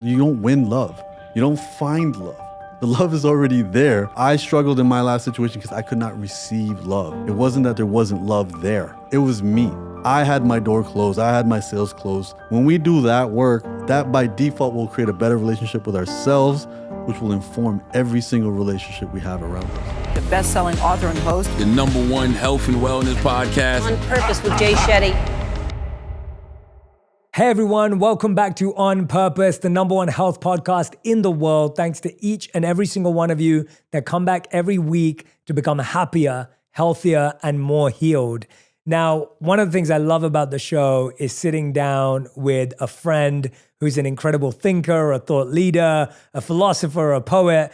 You don't win love. You don't find love. The love is already there. I struggled in my last situation because I could not receive love. It wasn't that there wasn't love there. It was me. I had my door closed. I had my sales closed. When we do that work, that by default will create a better relationship with ourselves, which will inform every single relationship we have around us. The best-selling author and host. The #1 health and wellness podcast. On Purpose with H.A.I.R. Hey everyone, welcome back to On Purpose, the #1 health podcast in the world. Thanks to each and every single one of you that come back every week to become happier, healthier, and more healed. Now, one of the things I love about the show is sitting down with a friend who's an incredible thinker, a thought leader, a philosopher, a poet.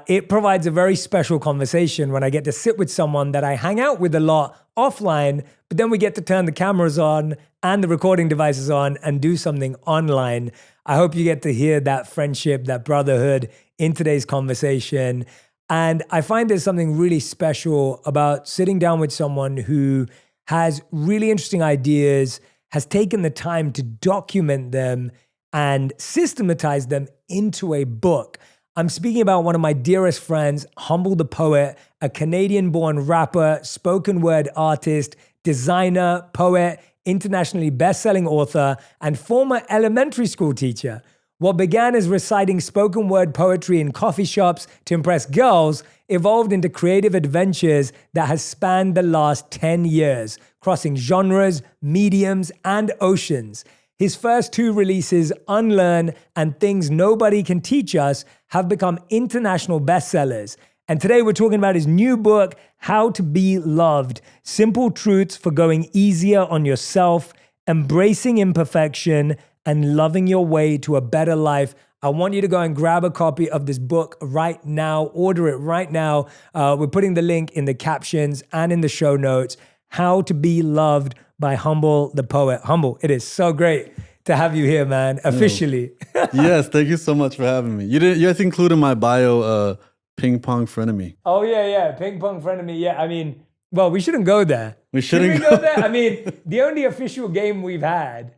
It provides a very special conversation when I get to sit with someone that I hang out with a lot offline, but then we get to turn the cameras on and the recording devices on and do something online. I hope you get to hear that friendship, that brotherhood in today's conversation. And I find there's something really special about sitting down with someone who has really interesting ideas, has taken the time to document them and systematize them into a book. I'm speaking about one of my dearest friends, Humble the Poet, a Canadian-born rapper, spoken word artist, designer, poet, internationally best-selling author, and former elementary school teacher. What began as reciting spoken word poetry in coffee shops to impress girls evolved into creative adventures that has spanned the last 10 years, crossing genres, mediums, and oceans. His first 2 releases, Unlearn and Things Nobody Can Teach Us, have become international bestsellers. And today we're talking about his new book, How to Be Loved, Simple Truths for Going Easier on Yourself, Embracing Imperfection, and Loving Your Way to a Better Life. I want you to go and grab a copy of this book right now. Order it right now. We're putting the link in the captions and in the show notes. How to Be Loved by Humble the Poet. Humble, it is so great to have you here, man, officially. Yes, thank you so much for having me. You just included in my bio ping pong frenemy. Oh, yeah. Ping pong frenemy. Yeah, I mean, well, we shouldn't go there. Should we go there? I mean, the only official game we've had,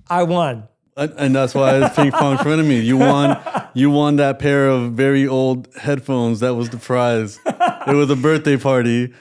I won. And that's why it's ping pong frenemy. You won that pair of very old headphones. That was the prize. It was a birthday party.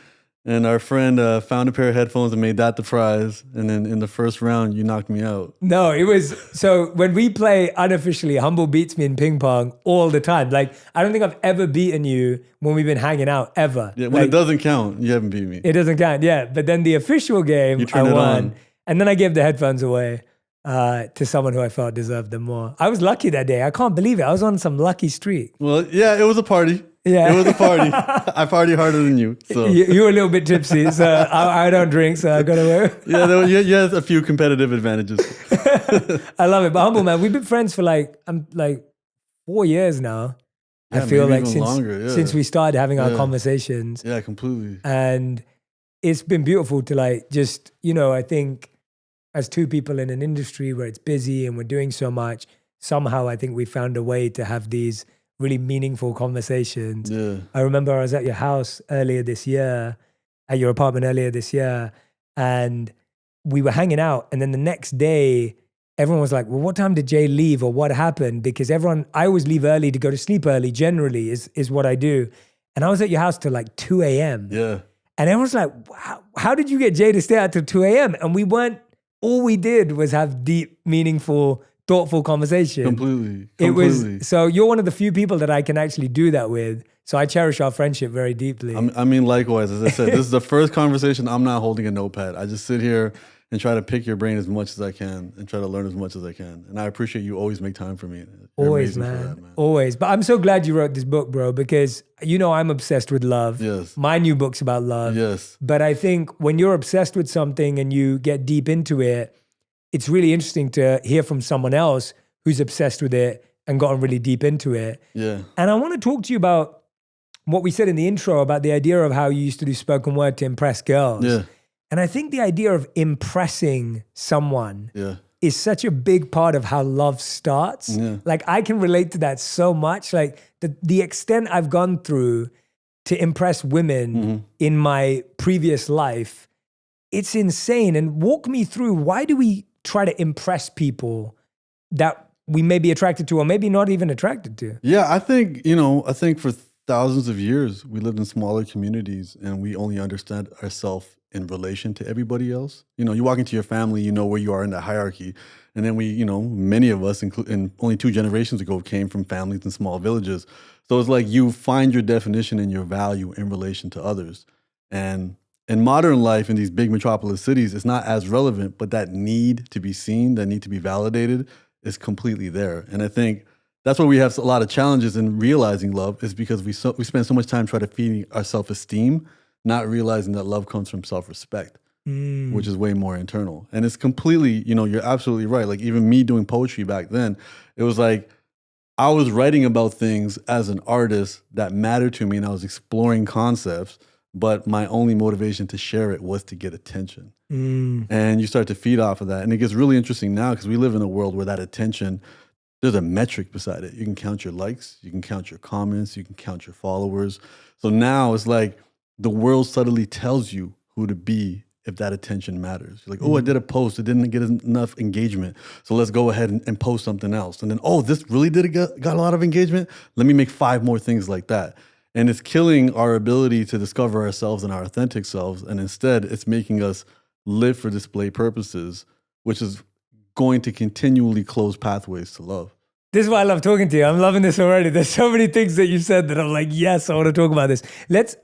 And our friend found a pair of headphones and made that the prize. And then in the first round, you knocked me out. No, it was, so when we play unofficially, Humble beats me in ping pong all the time. Like, I don't think I've ever beaten you when we've been hanging out, ever. Yeah, when it doesn't count, you haven't beat me. It doesn't count, yeah. But then the official game, I won. And then I gave the headphones away to someone who I felt deserved them more. I was lucky that day. I can't believe it. I was on some lucky streak. Well, yeah, it was a party. Yeah. It was a party. I party harder than you. So you were a little bit tipsy, so I don't drink, so I got away. Yeah, you had a few competitive advantages. I love it. But Humble, man, we've been friends for like 4 years now. Yeah, I feel like since we started having our conversations. Yeah, completely. And it's been beautiful to like just, I think as 2 people in an industry where it's busy and we're doing so much, somehow I think we found a way to have these really meaningful conversations. Yeah. I remember I was at your house earlier this year, at your apartment earlier this year, and we were hanging out. And then the next day, everyone was like, well, what time did Jay leave or what happened? Because I always leave early to go to sleep early, generally is what I do. And I was at your house till like 2 a.m. Yeah. And everyone's like, how did you get Jay to stay out till 2 a.m.? And all we did was have deep, meaningful, thoughtful conversation. Completely. So you're one of the few people that I can actually do that with. So I cherish our friendship very deeply. I mean, likewise, as I said, this is the first conversation I'm not holding a notepad. I just sit here and try to pick your brain as much as I can and try to learn as much as I can. And I appreciate you always make time for me. You're always, man. Always. But I'm so glad you wrote this book, bro, because I'm obsessed with love. Yes. My new book's about love. Yes. But I think when you're obsessed with something and you get deep into it, it's really interesting to hear from someone else who's obsessed with it and gotten really deep into it. Yeah. And I want to talk to you about what we said in the intro about the idea of how you used to do spoken word to impress girls. Yeah. And I think the idea of impressing someone Yeah. is such a big part of how love starts. Yeah. Like I can relate to that so much. Like the extent I've gone through to impress women in my previous life, it's insane. And walk me through, why do we try to impress people that we may be attracted to or maybe not even attracted to. Yeah, I think for thousands of years, we lived in smaller communities and we only understand ourselves in relation to everybody else. You walk into your family, you know where you are in the hierarchy. And then many of us, and only 2 generations ago, came from families in small villages. So it's like you find your definition and your value in relation to others. And in modern life, in these big metropolis cities, it's not as relevant, but that need to be seen, that need to be validated is completely there. And I think that's where we have a lot of challenges in realizing love, is because we spend so much time trying to feed our self-esteem, not realizing that love comes from self-respect, which is way more internal. And it's completely, you're absolutely right. Like even me doing poetry back then, it was like I was writing about things as an artist that mattered to me and I was exploring concepts, but my only motivation to share it was to get attention. And you start to feed off of that. And it gets really interesting now because we live in a world where that attention, there's a metric beside it. You can count your likes, you can count your comments, you can count your followers. So now it's like the world subtly tells you who to be if that attention matters. You're like, oh, I did a post, it didn't get enough engagement, so let's go ahead and post something else. And then, oh, this really got a lot of engagement? Let me make 5 more things like that. And it's killing our ability to discover ourselves and our authentic selves. And instead, it's making us live for display purposes, which is going to continually close pathways to love. This is why I love talking to you. I'm loving this already. There's so many things that you said that I'm like, yes, I want to talk about this.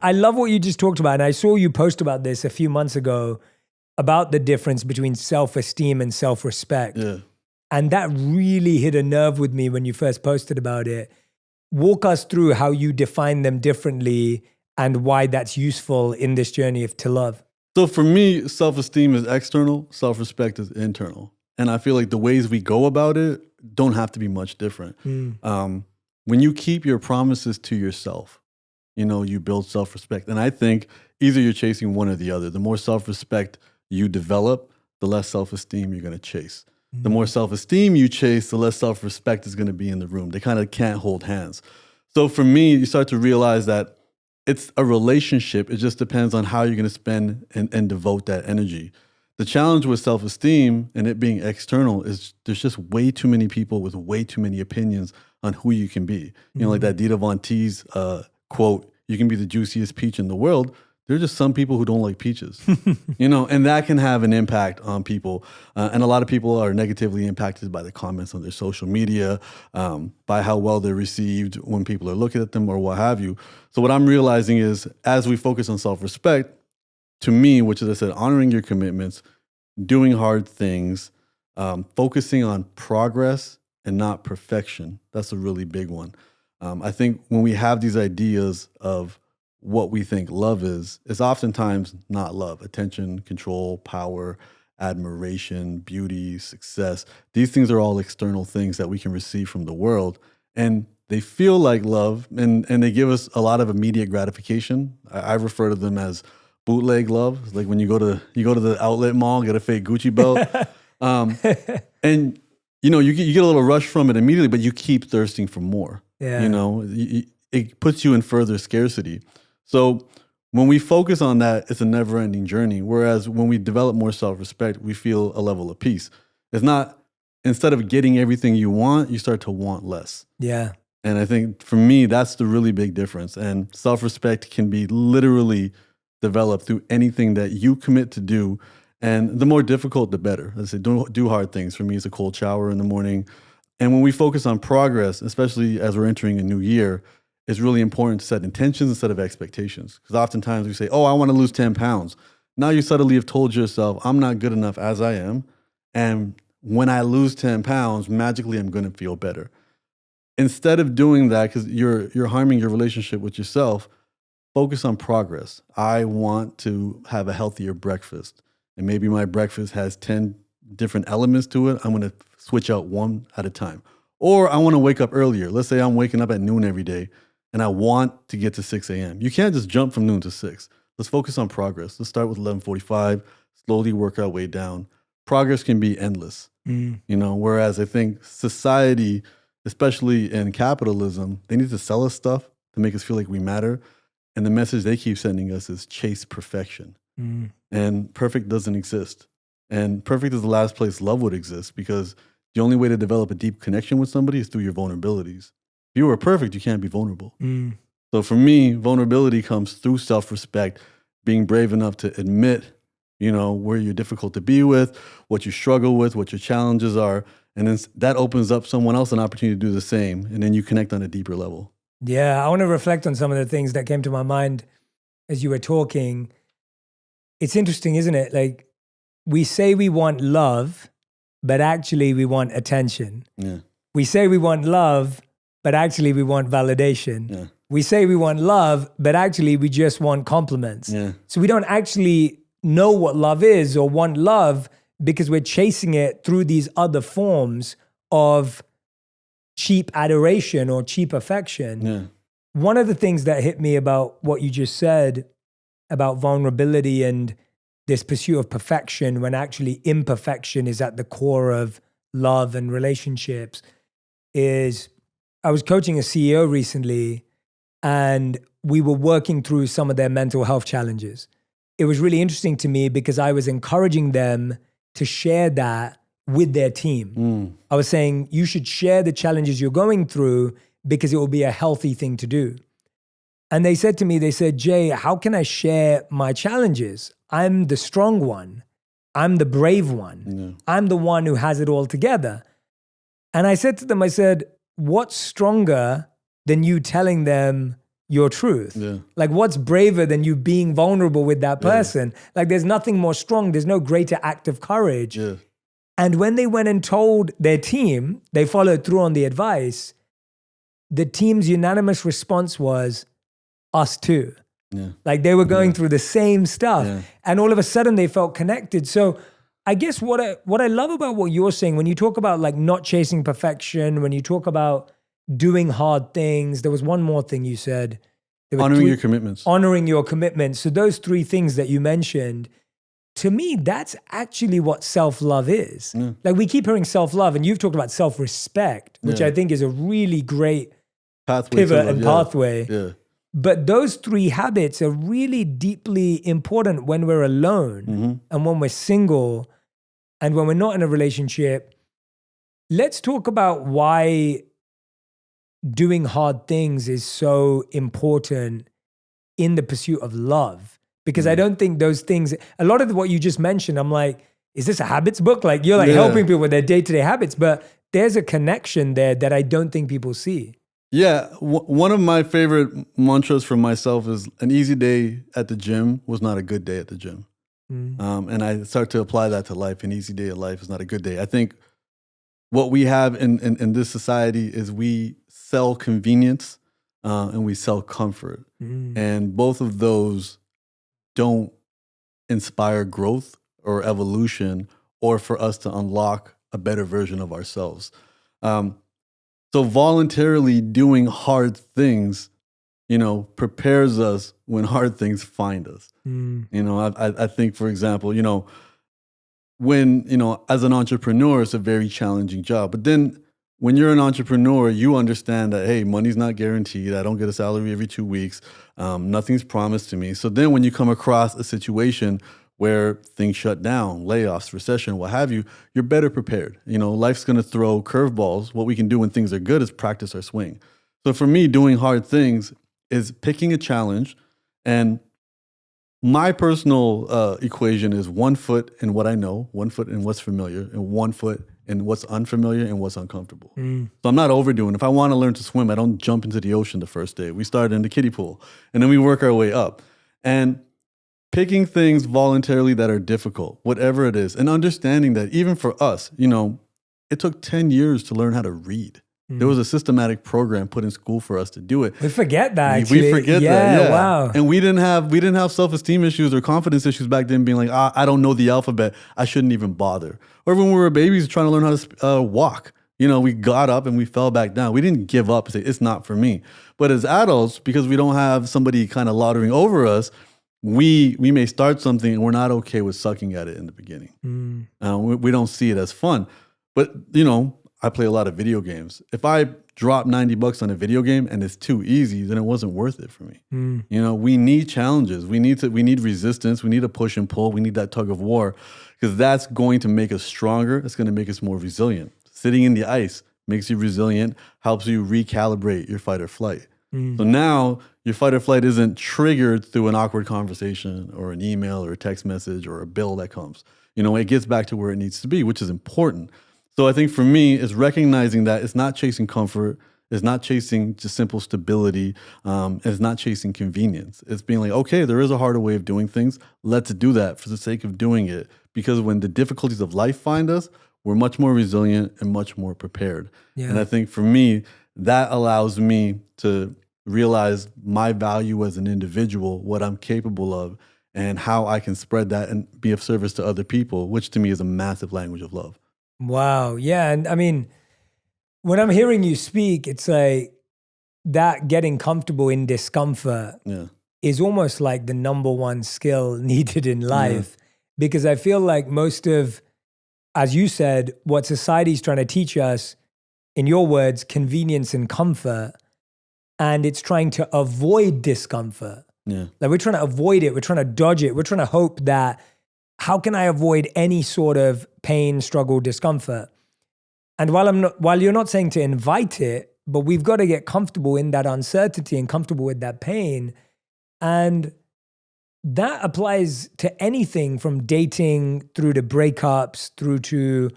I love what you just talked about. And I saw you post about this a few months ago about the difference between self-esteem and self-respect. Yeah. And that really hit a nerve with me when you first posted about it. Walk us through how you define them differently and why that's useful in this journey to love. So for me, self-esteem is external, self-respect is internal. And I feel like the ways we go about it don't have to be much different. When you keep your promises to yourself, you build self-respect. And I think either you're chasing one or the other. The more self-respect you develop, the less self-esteem you're going to chase. The more self-esteem you chase, the less self-respect is going to be in the room. They kind of can't hold hands. So for me, you start to realize that it's a relationship. It just depends on how you're going to spend and devote that energy. The challenge with self-esteem and it being external is there's just way too many people with way too many opinions on who you can be. Like that Dita Von Teese quote, you can be the juiciest peach in the world. There's just some people who don't like peaches, and that can have an impact on people. And a lot of people are negatively impacted by the comments on their social media, by how well they're received when people are looking at them or what have you. So what I'm realizing is as we focus on self-respect, to me, which is, I said, honoring your commitments, doing hard things, focusing on progress and not perfection. That's a really big one. I think when we have these ideas of what we think love is, it's oftentimes not love. Attention, control, power, admiration, beauty, success. These things are all external things that we can receive from the world. And they feel like love and they give us a lot of immediate gratification. I refer to them as bootleg love. It's like when you go to the outlet mall, get a fake Gucci belt. And you get a little rush from it immediately, but you keep thirsting for more. Yeah. It puts you in further scarcity. So when we focus on that, it's a never-ending journey. Whereas when we develop more self-respect, we feel a level of peace. It's not, instead of getting everything you want, you start to want less. Yeah. And I think for me, that's the really big difference. And self-respect can be literally developed through anything that you commit to do. And the more difficult, the better. I say, do hard things. For me, it's a cold shower in the morning. And when we focus on progress, especially as we're entering a new year, it's really important to set intentions instead of expectations. Because oftentimes we say, oh, I want to lose 10 pounds. Now you subtly have told yourself, I'm not good enough as I am. And when I lose 10 pounds, magically I'm going to feel better. Instead of doing that, because you're harming your relationship with yourself, focus on progress. I want to have a healthier breakfast. And maybe my breakfast has 10 different elements to it. I'm going to switch out one at a time. Or I want to wake up earlier. Let's say I'm waking up at noon every day and I want to get to 6 a.m. You can't just jump from noon to 6. Let's focus on progress. Let's start with 11:45, slowly work our way down. Progress can be endless, whereas I think society, especially in capitalism, they need to sell us stuff to make us feel like we matter. And the message they keep sending us is chase perfection. And perfect doesn't exist. And perfect is the last place love would exist, because the only way to develop a deep connection with somebody is through your vulnerabilities. If you were perfect, you can't be vulnerable. So for me, vulnerability comes through self-respect, being brave enough to admit, where you're difficult to be with, what you struggle with, what your challenges are. And then that opens up someone else an opportunity to do the same. And then you connect on a deeper level. Yeah, I want to reflect on some of the things that came to my mind as you were talking. It's interesting, isn't it? Like, we say we want love, but actually we want attention. Yeah. We say we want love, but actually we want validation. Yeah. We say we want love, but actually we just want compliments. Yeah. So we don't actually know what love is or want love because we're chasing it through these other forms of cheap adoration or cheap affection. Yeah. One of the things that hit me about what you just said about vulnerability and this pursuit of perfection, when actually imperfection is at the core of love and relationships, is I was coaching a CEO recently and we were working through some of their mental health challenges. It was really interesting to me because I was encouraging them to share that with their team. I was saying, you should share the challenges you're going through because it will be a healthy thing to do. And they said to me, Jay, how can I share my challenges? I'm the strong one. I'm the brave one. Yeah. I'm the one who has it all together. And I said to them, what's stronger than you telling them your truth? Yeah. Like, what's braver than you being vulnerable with that person? Like, there's nothing more strong. There's no greater act of courage. Yeah. And when they went and told their team, they followed through on the advice, the team's unanimous response was, us too. Yeah. Like, they were going through the same stuff. Yeah. And all of a sudden they felt connected. So I guess what I love about what you're saying, when you talk about like not chasing perfection, when you talk about doing hard things, there was one more thing you said. Honoring your commitments. Honoring your commitments. So those three things that you mentioned, to me, that's actually what self-love is. Yeah. Like, we keep hearing self-love, and you've talked about self-respect, which I think is a really great pivot and pathway. Yeah. But those three habits are really deeply important when we're alone and when we're single and when we're not in a relationship. Let's talk about why doing hard things is so important in the pursuit of love. Because I don't think those things, a lot of what you just mentioned, I'm like, is this a habits book? Like, you're like helping people with their day-to-day habits, but there's a connection there that I don't think people see. Yeah, one of my favorite mantras for myself is an easy day at the gym was not a good day at the gym. And I start to apply that to life. An easy day at life is not a good day. I think what we have in this society is we sell convenience and we sell comfort. And both of those don't inspire growth or evolution or for us to unlock a better version of ourselves. So voluntarily doing hard things, prepares us when hard things find us. I think, for example, when, as an entrepreneur, it's a very challenging job. But then when you're an entrepreneur, you understand that, hey, money's not guaranteed. I don't get a salary every 2 weeks. Nothing's promised to me. So then when you come across a situation where things shut down, layoffs, recession, what have you, you're better prepared. Life's going to throw curveballs. What we can do when things are good is practice our swing. So for me, doing hard things is picking a challenge. And my personal equation is 1 foot in what I know, 1 foot in what's familiar, and 1 foot in what's unfamiliar and what's uncomfortable. So I'm not overdoing. If I want to learn to swim, I don't jump into the ocean the first day. We start in the kiddie pool, and then we work our way up. And picking things voluntarily that are difficult, whatever it is, and understanding that even for us, it took 10 years to learn how to read. There was a systematic program put in school for us to do it. We forget that, actually. We forget that, yeah. Wow. And we didn't have self-esteem issues or confidence issues back then, being like, I don't know the alphabet, I shouldn't even bother. Or when we were babies trying to learn how to walk, we got up and we fell back down. We didn't give up and say, it's not for me. But as adults, because we don't have somebody kind of laudering over us, we may start something and we're not okay with sucking at it in the beginning. We don't see it as fun. But, I play a lot of video games. If I drop $90 on a video game and it's too easy, then it wasn't worth it for me. We need challenges. We need resistance. We need a push and pull. We need that tug of war because that's going to make us stronger. It's going to make us more resilient. Sitting in the ice makes you resilient, helps you recalibrate your fight or flight. So now your fight or flight isn't triggered through an awkward conversation or an email or a text message or a bill that comes. It gets back to where it needs to be, which is important. So I think for me, it's recognizing that it's not chasing comfort, it's not chasing just simple stability, it's not chasing convenience. It's being like, okay, there is a harder way of doing things. Let's do that for the sake of doing it. Because when the difficulties of life find us, we're much more resilient and much more prepared. Yeah. And I think for me, that allows me to realize my value as an individual, what I'm capable of, and how I can spread that and be of service to other people, which to me is a massive language of love. Wow. Yeah. And I mean, when I'm hearing you speak, it's like that getting comfortable in discomfort is almost like the number one skill needed in life. Because I feel like most of, as you said, what society's trying to teach us, in your words, convenience and comfort, and it's trying to avoid discomfort. Yeah. Like we're trying to avoid it. We're trying to dodge it. We're trying to hope that how can I avoid any sort of pain, struggle, discomfort? And while you're not saying to invite it, but we've got to get comfortable in that uncertainty and comfortable with that pain. And that applies to anything from dating through to breakups, through to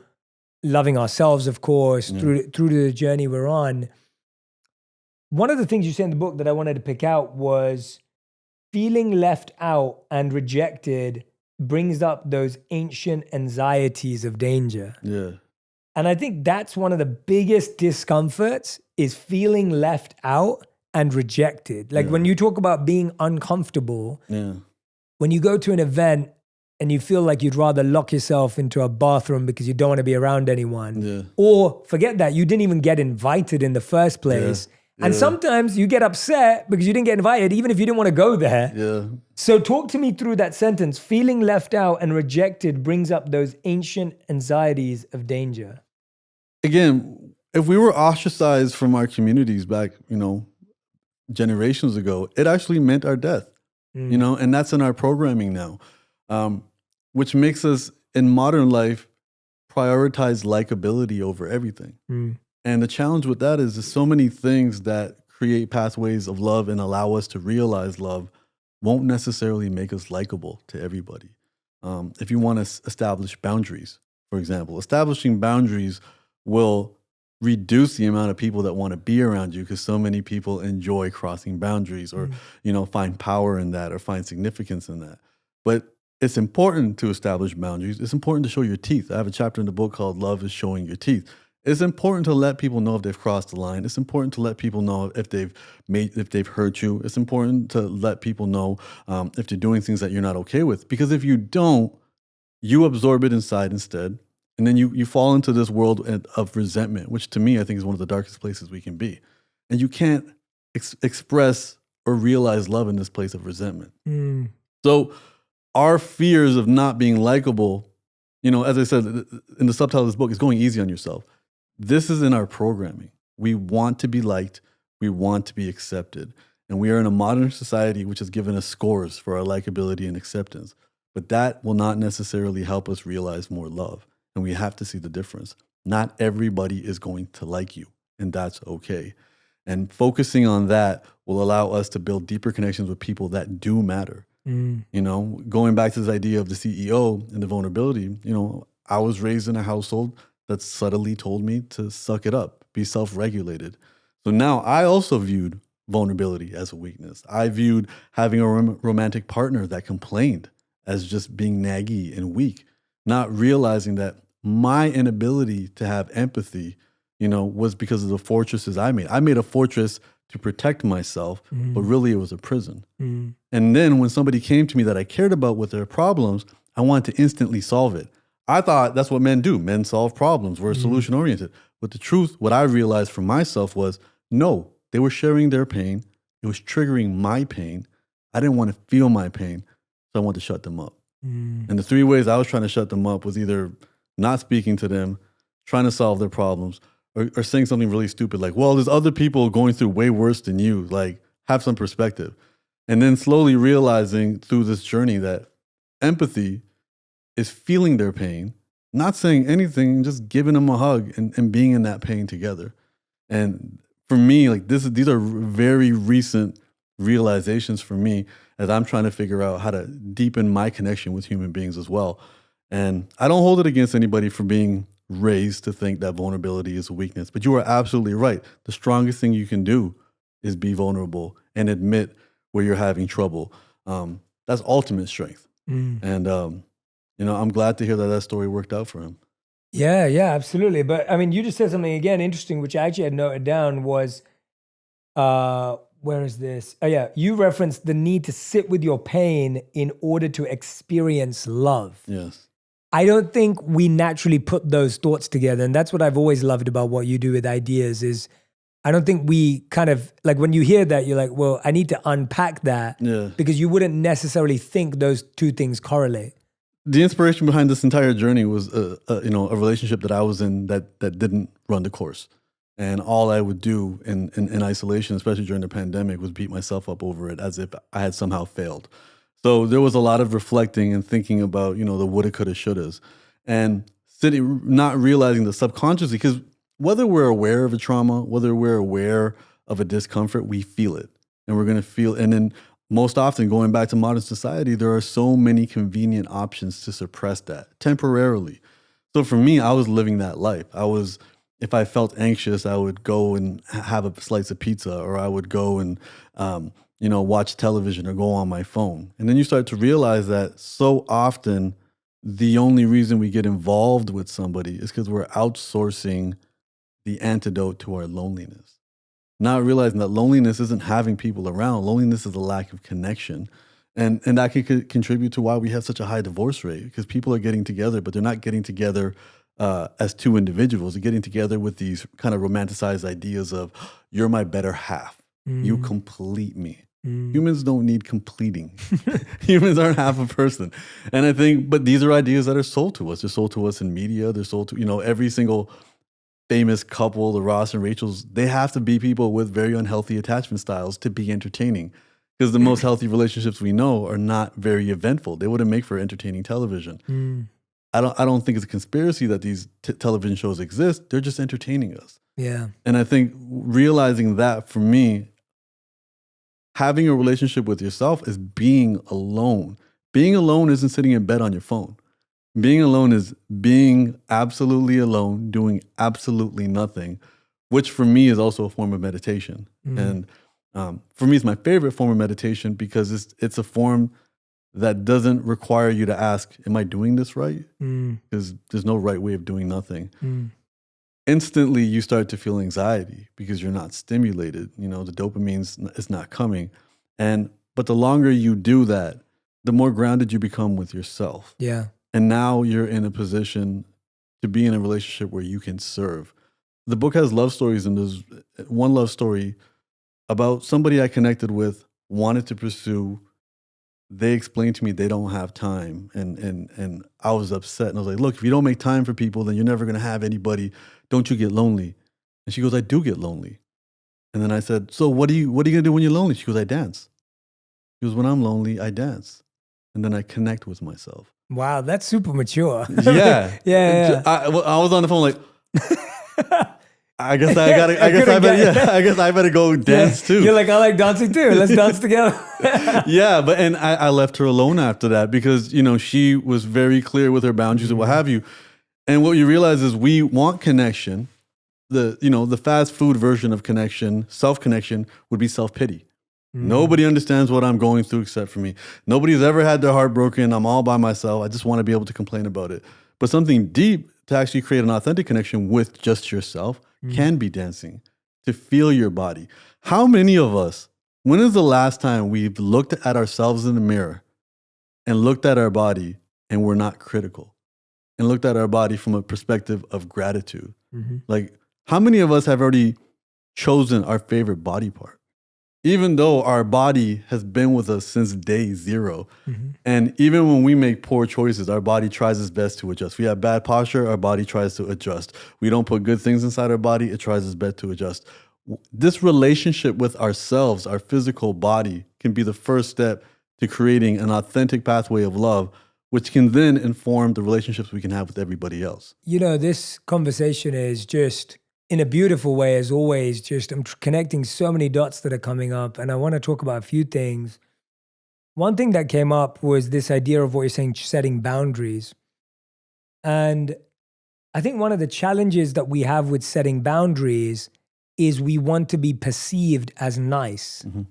loving ourselves, of course, through to the journey we're on. One of the things you say in the book that I wanted to pick out was feeling left out and rejected brings up those ancient anxieties of danger. Yeah. And I think that's one of the biggest discomforts is feeling left out and rejected. Like when you talk about being uncomfortable, when you go to an event and you feel like you'd rather lock yourself into a bathroom because you don't want to be around anyone, or forget that, you didn't even get invited in the first place. And sometimes you get upset because you didn't get invited, even if you didn't want to go there. Yeah. So talk to me through that sentence. Feeling left out and rejected brings up those ancient anxieties of danger. Again, if we were ostracized from our communities back, generations ago, it actually meant our death, and that's in our programming now, which makes us in modern life prioritize likability over everything. And the challenge with that is there's so many things that create pathways of love and allow us to realize love won't necessarily make us likable to everybody. If you want to establish boundaries, for example, establishing boundaries will reduce the amount of people that want to be around you because so many people enjoy crossing boundaries or, find power in that or find significance in that. But it's important to establish boundaries. It's important to show your teeth. I have a chapter in the book called Love is Showing Your Teeth. It's important to let people know if they've crossed the line. It's important to let people know if they've hurt you. It's important to let people know if they're doing things that you're not okay with. Because if you don't, you absorb it inside instead. And then you fall into this world of resentment, which to me, I think is one of the darkest places we can be. And you can't express or realize love in this place of resentment. So our fears of not being likable, as I said in the subtitle of this book, is going easy on yourself. This is in our programming. We want to be liked. We want to be accepted. And we are in a modern society which has given us scores for our likability and acceptance. But that will not necessarily help us realize more love. And we have to see the difference. Not everybody is going to like you, and that's okay. And focusing on that will allow us to build deeper connections with people that do matter. Going back to this idea of the CEO and the vulnerability, I was raised in a household that subtly told me to suck it up, be self-regulated. So now I also viewed vulnerability as a weakness. I viewed having a romantic partner that complained as just being naggy and weak, not realizing that my inability to have empathy, was because of the fortresses I made. I made a fortress to protect myself, but really it was a prison. And then when somebody came to me that I cared about with their problems, I wanted to instantly solve it. I thought that's what men do. Men solve problems. We're solution oriented. But the truth, what I realized for myself was, no, they were sharing their pain. It was triggering my pain. I didn't want to feel my pain, so I wanted to shut them up. And the three ways I was trying to shut them up was either not speaking to them, trying to solve their problems, or saying something really stupid like, well, there's other people going through way worse than you. Like, have some perspective. And then slowly realizing through this journey that empathy is feeling their pain, not saying anything, just giving them a hug and being in that pain together. And for me, like these are very recent realizations for me as I'm trying to figure out how to deepen my connection with human beings as well. And I don't hold it against anybody for being raised to think that vulnerability is a weakness, but you are absolutely right. The strongest thing you can do is be vulnerable and admit where you're having trouble. That's ultimate strength. And, I'm glad to hear that story worked out for him. Yeah, absolutely. But I mean, you just said something again interesting, which I actually had noted down was, where is this? Oh yeah, you referenced the need to sit with your pain in order to experience love. Yes. I don't think we naturally put those thoughts together. And that's what I've always loved about what you do with ideas is I don't think we kind of, like when you hear that, you're like, well, I need to unpack that because you wouldn't necessarily think those two things correlate. The inspiration behind this entire journey was, a relationship that I was in that didn't run the course. And all I would do in isolation, especially during the pandemic, was beat myself up over it as if I had somehow failed. So there was a lot of reflecting and thinking about, the woulda, coulda, shouldas, and sitting, not realizing that subconsciously, because whether we're aware of a trauma, whether we're aware of a discomfort, we feel it, and we're going to feel. And then most often, going back to modern society, there are so many convenient options to suppress that temporarily. So for me, I was living that life. If I felt anxious, I would go and have a slice of pizza, or I would go and watch television or go on my phone. And then you start to realize that so often the only reason we get involved with somebody is because we're outsourcing the antidote to our loneliness. Not realizing that loneliness isn't having people around. Loneliness is a lack of connection. And that can contribute to why we have such a high divorce rate, because people are getting together, but they're not getting together as two individuals. They're getting together with these kind of romanticized ideas of, you're my better half. You complete me. Humans don't need completing. Humans aren't half a person. And I think, but these are ideas that are sold to us. They're sold to us in media. They're sold to, every single famous couple, the Ross and Rachels, they have to be people with very unhealthy attachment styles to be entertaining. Because the most healthy relationships we know are not very eventful. They wouldn't make for entertaining television. I don't think it's a conspiracy that these television shows exist. They're just entertaining us. Yeah. And I think realizing that for me, having a relationship with yourself is being alone. Being alone isn't sitting in bed on your phone. Being alone is being absolutely alone, doing absolutely nothing, which for me is also a form of meditation. And for me, it's my favorite form of meditation because it's a form that doesn't require you to ask, am I doing this right? Because there's no right way of doing nothing. Instantly, you start to feel anxiety because you're not stimulated. The dopamine is not coming. But the longer you do that, the more grounded you become with yourself. Yeah. And now you're in a position to be in a relationship where you can serve. The book has love stories, and there's one love story about somebody I connected with, wanted to pursue. They explained to me they don't have time. And I was upset. And I was like, look, if you don't make time for people, then you're never going to have anybody. Don't you get lonely? And she goes, I do get lonely. And then I said, so what are you going to do when you're lonely? She goes, I dance. She goes, when I'm lonely, I dance. And then I connect with myself. Wow, that's super mature. Yeah. Yeah. I was on the phone like, I guess I better go dance too. You're like, I like dancing too. Let's dance together. Yeah, and I left her alone after that because, she was very clear with her boundaries and what have you. And what you realize is we want connection. The fast food version of connection, self-connection, would be self-pity. Nobody understands what I'm going through except for me. Nobody's ever had their heart broken. I'm all by myself. I just want to be able to complain about it. But something deep to actually create an authentic connection with just yourself can be dancing, to feel your body. How many of us, when is the last time we've looked at ourselves in the mirror and looked at our body and we're not critical and looked at our body from a perspective of gratitude? Like, how many of us have already chosen our favorite body part? Even though our body has been with us since day zero. And even when we make poor choices, our body tries its best to adjust. We have bad posture, our body tries to adjust. We don't put good things inside our body, it tries its best to adjust. This relationship with ourselves, our physical body, can be the first step to creating an authentic pathway of love which can then inform the relationships we can have with everybody else. You know, this conversation is just, in a beautiful way, as always, just I'm connecting so many dots that are coming up, and I want to talk about a few things. One thing that came up was this idea of what you're saying, setting boundaries. And I think one of the challenges that we have with setting boundaries is we want to be perceived as nice. Mm-hmm.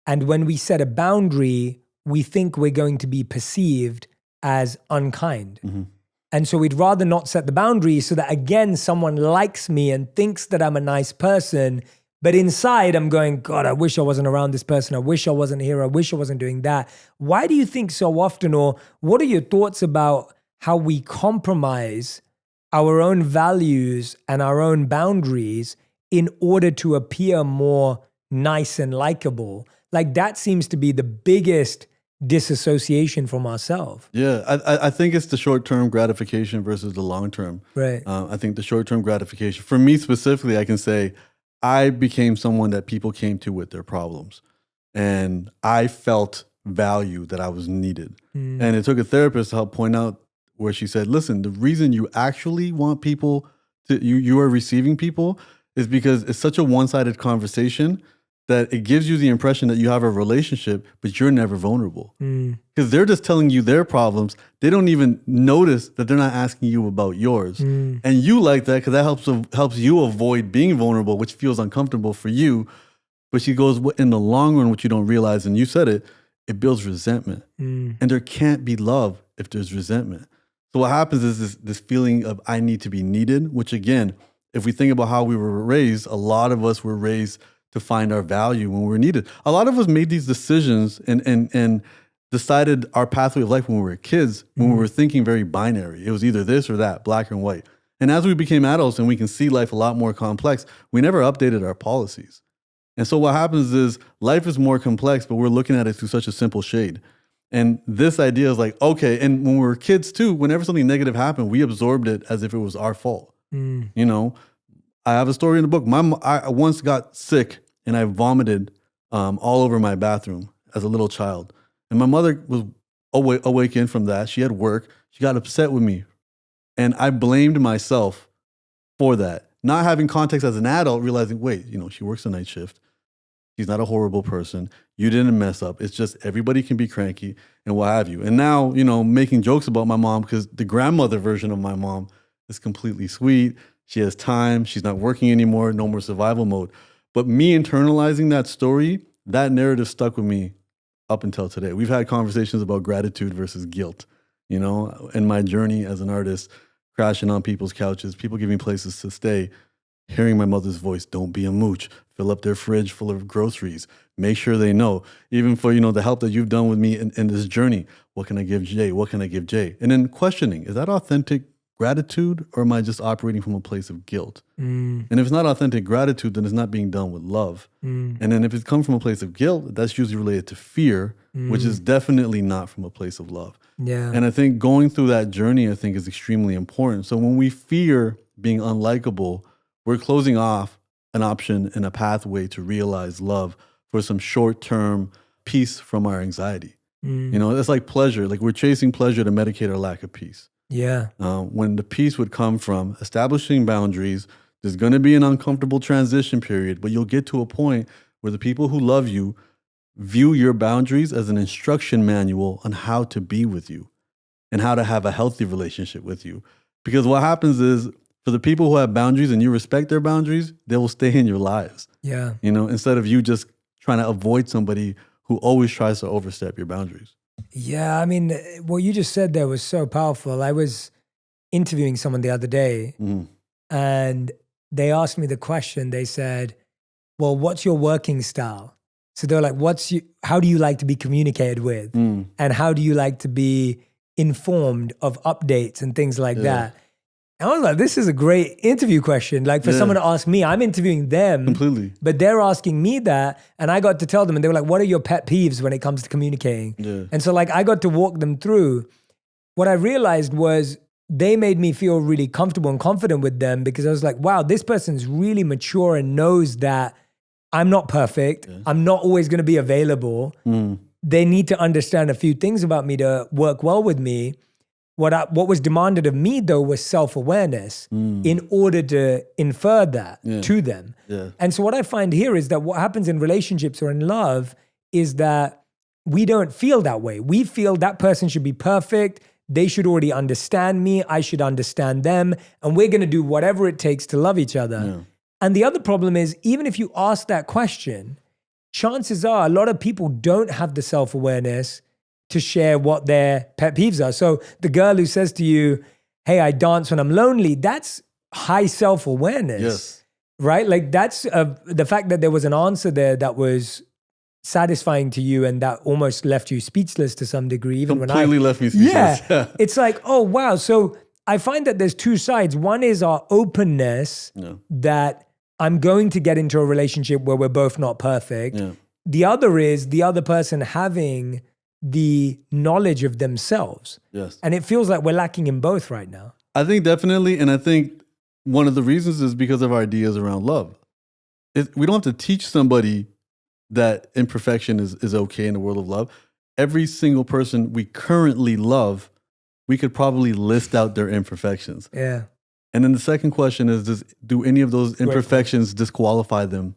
And when we set a boundary, we think we're going to be perceived as unkind. Mm-hmm. And so we'd rather not set the boundary so that, again, someone likes me and thinks that I'm a nice person. But inside, I'm going, God, I wish I wasn't around this person. I wish I wasn't here. I wish I wasn't doing that. Why do you think so often, or what are your thoughts about how we compromise our own values and our own boundaries in order to appear more nice and likable? Like, that seems to be the biggest disassociation from ourselves. Yeah, I think it's the short-term gratification versus the long-term. Right. I think the short-term gratification, for me specifically, I can say I became someone that people came to with their problems. And I felt value, that I was needed. And it took a therapist to help point out where she said, listen, the reason you actually want people to, you are receiving people is because it's such a one-sided conversation that it gives you the impression that you have a relationship, but you're never vulnerable. Because they're just telling you their problems. They don't even notice that they're not asking you about yours. And you like that because that helps you avoid being vulnerable, which feels uncomfortable for you. But she goes, in the long run, what you don't realize, and you said it, it builds resentment. And there can't be love if there's resentment. So what happens is this feeling of I need to be needed, which again, if we think about how we were raised, a lot of us were raised to find our value when we're needed. A lot of us made these decisions and decided our pathway of life when we were kids, when we were thinking very binary. It was either this or that, black and white. And as we became adults and we can see life a lot more complex, we never updated our policies. And so what happens is life is more complex, but we're looking at it through such a simple shade. And this idea is like, okay, and when we were kids too, whenever something negative happened, we absorbed it as if it was our fault. You know, I have a story in the book. I once got sick and I vomited all over my bathroom as a little child. And my mother was awakened from that. She had work. She got upset with me. And I blamed myself for that. Not having context as an adult, realizing, wait, you know, she works a night shift. She's not a horrible person. You didn't mess up. It's just everybody can be cranky and what have you. And now, you know, making jokes about my mom because the grandmother version of my mom is completely sweet. She has time. She's not working anymore. No more survival mode. But me internalizing that story, that narrative stuck with me up until today. We've had conversations about gratitude versus guilt, you know, in my journey as an artist, crashing on people's couches, people giving places to stay, hearing my mother's voice, don't be a mooch, fill up their fridge full of groceries, make sure they know, even for, you know, the help that you've done with me in this journey, what can I give Jay? What can I give Jay? And then questioning, is that authentic gratitude or am I just operating from a place of guilt? And if it's not authentic gratitude, then it's not being done with love. And then if it comes from a place of guilt, that's usually related to fear, which is definitely not from a place of love. Yeah. And I think going through that journey, I think is extremely important. So when we fear being unlikable, we're closing off an option and a pathway to realize love for some short-term peace from our anxiety. You know, it's like pleasure. Like we're chasing pleasure to medicate our lack of peace. Yeah. When the peace would come from establishing boundaries, there's going to be an uncomfortable transition period, but you'll get to a point where the people who love you view your boundaries as an instruction manual on how to be with you and how to have a healthy relationship with you. Because what happens is for the people who have boundaries and you respect their boundaries, they will stay in your lives. Yeah. You know, instead of you just trying to avoid somebody who always tries to overstep your boundaries. Yeah, I mean, what you just said there was so powerful. I was interviewing someone the other day and they asked me the question. They said, well, what's your working style? So they're like, how do you like to be communicated with? And how do you like to be informed of updates and things like that? And I was like, this is a great interview question. Like for someone to ask me, I'm interviewing them. Completely. But they're asking me that. And I got to tell them and they were like, what are your pet peeves when it comes to communicating? And so like I got to walk them through. What I realized was they made me feel really comfortable and confident with them because I was like, wow, this person's really mature and knows that I'm not perfect. I'm not always going to be available. they need to understand a few things about me to work well with me. What was demanded of me though was self-awareness in order to infer that to them. Yeah. And so what I find here is that what happens in relationships or in love is that we don't feel that way. We feel that person should be perfect. They should already understand me. I should understand them. And we're going to do whatever it takes to love each other. Yeah. And the other problem is, even if you ask that question, chances are a lot of people don't have the self-awareness to share what their pet peeves are. So the girl who says to you, hey, I dance when I'm lonely, that's high self-awareness, Yes. right? Like that's the fact that there was an answer there that was satisfying to you and that almost left you speechless to some degree. Even Completely left me speechless. Yeah, it's like, oh, wow. So I find that there's two sides. One is our openness that I'm going to get into a relationship where we're both not perfect. Yeah. The other is the other person having the knowledge of themselves. Yes. And it feels like we're lacking in both right now. I think definitely. And I think one of the reasons is because of our ideas around love. We don't have to teach somebody that imperfection is okay in the world of love. Every single person we currently love, we could probably list out their imperfections. Yeah. And then the second question is, do any of those imperfections disqualify them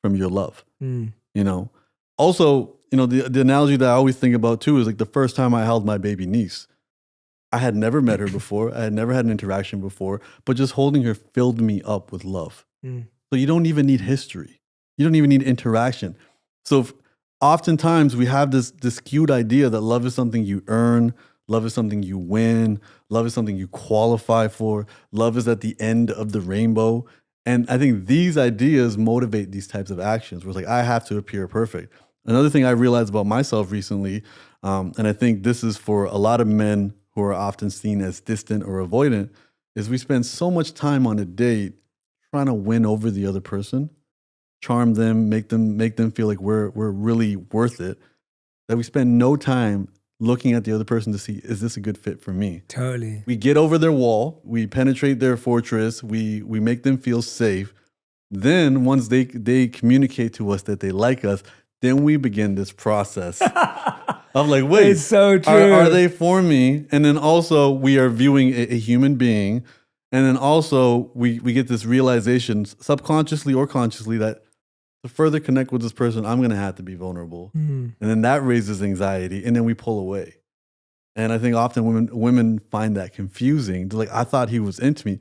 from your love? You know? Also, you know, the analogy that I always think about too is like the first time I held my baby niece. I had never met her before. I had never had an interaction before, but just holding her filled me up with love. So you don't even need history. You don't even need interaction. So oftentimes we have this skewed idea that love is something you earn, love is something you win, love is something you qualify for, love is at the end of the rainbow. And I think these ideas motivate these types of actions where it's like, I have to appear perfect. Another thing I realized about myself recently, and I think this is for a lot of men who are often seen as distant or avoidant, is we spend so much time on a date trying to win over the other person, charm them, make them feel like we're really worth it, that we spend no time looking at the other person to see, is this a good fit for me? Totally. We get over their wall, we penetrate their fortress, we make them feel safe. Then once they communicate to us that they like us, then we begin this process of like, wait, It's so true. Are they for me? And then also we are viewing a human being. And then also we get this realization, subconsciously or consciously, that to further connect with this person, I'm going to have to be vulnerable. And then that raises anxiety, and then we pull away. And I think often women find that confusing. They're like, I thought he was into me.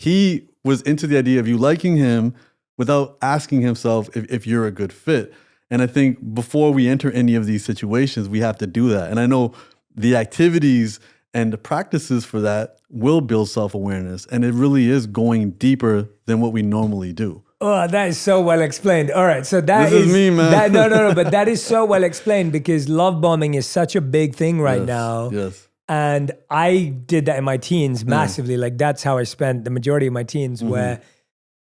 He was into the idea of you liking him without asking himself if you're a good fit. And I think before we enter any of these situations, we have to do that. And I know the activities and the practices for that will build self-awareness. And it really is going deeper than what we normally do. Oh, that is so well explained. All right, so this is me, man. No, but that is so well explained because love bombing is such a big thing right now. Yes. And I did that in my teens massively. Like that's how I spent the majority of my teens, where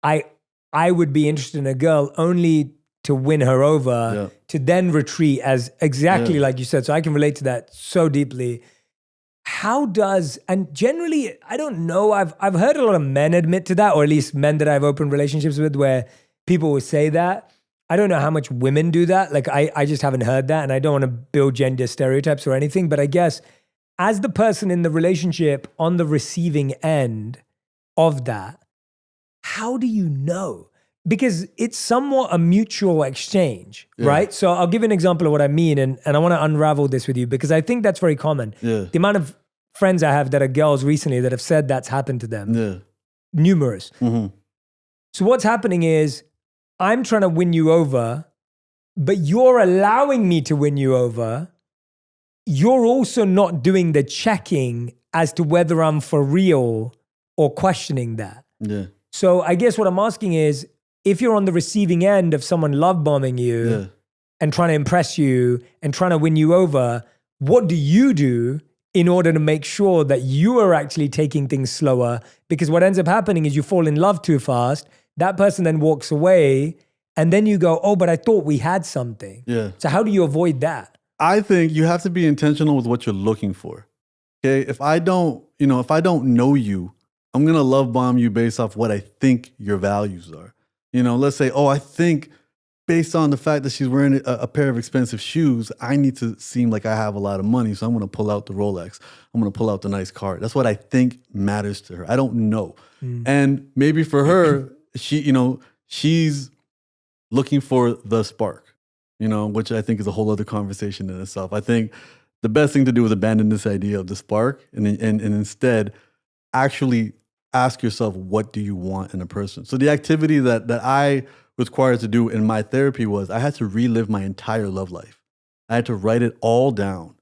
I would be interested in a girl only to win her over, to then retreat as exactly like you said. So I can relate to that so deeply. And generally, I don't know, I've heard a lot of men admit to that, or at least men that I've opened relationships with where people will say that. I don't know how much women do that. Like I just haven't heard that, and I don't want to build gender stereotypes or anything, but I guess as the person in the relationship on the receiving end of that, how do you know? Because it's somewhat a mutual exchange, right? So I'll give you an example of what I mean, and I want to unravel this with you because I think that's very common. The amount of friends I have that are girls recently that have said that's happened to them, numerous. So what's happening is I'm trying to win you over, but you're allowing me to win you over. You're also not doing the checking as to whether I'm for real or questioning that. So I guess what I'm asking is, if you're on the receiving end of someone love bombing you and trying to impress you and trying to win you over, what do you do in order to make sure that you are actually taking things slower? Because what ends up happening is you fall in love too fast. That person then walks away, and then you go, oh, but I thought we had something. So how do you avoid that? I think you have to be intentional with what you're looking for. Okay, if I don't know you, I'm gonna love bomb you based off what I think your values are. You know, let's say, oh, I think based on the fact that she's wearing a pair of expensive shoes, I need to seem like I have a lot of money. So I'm going to pull out the Rolex. I'm going to pull out the nice car. That's what I think matters to her. I don't know. And maybe for her, she's looking for the spark, which I think is a whole other conversation in itself. I think the best thing to do is abandon this idea of the spark and instead actually ask yourself, what do you want in a person? So the activity that I was required to do in my therapy was I had to relive my entire love life. I had to write it all down.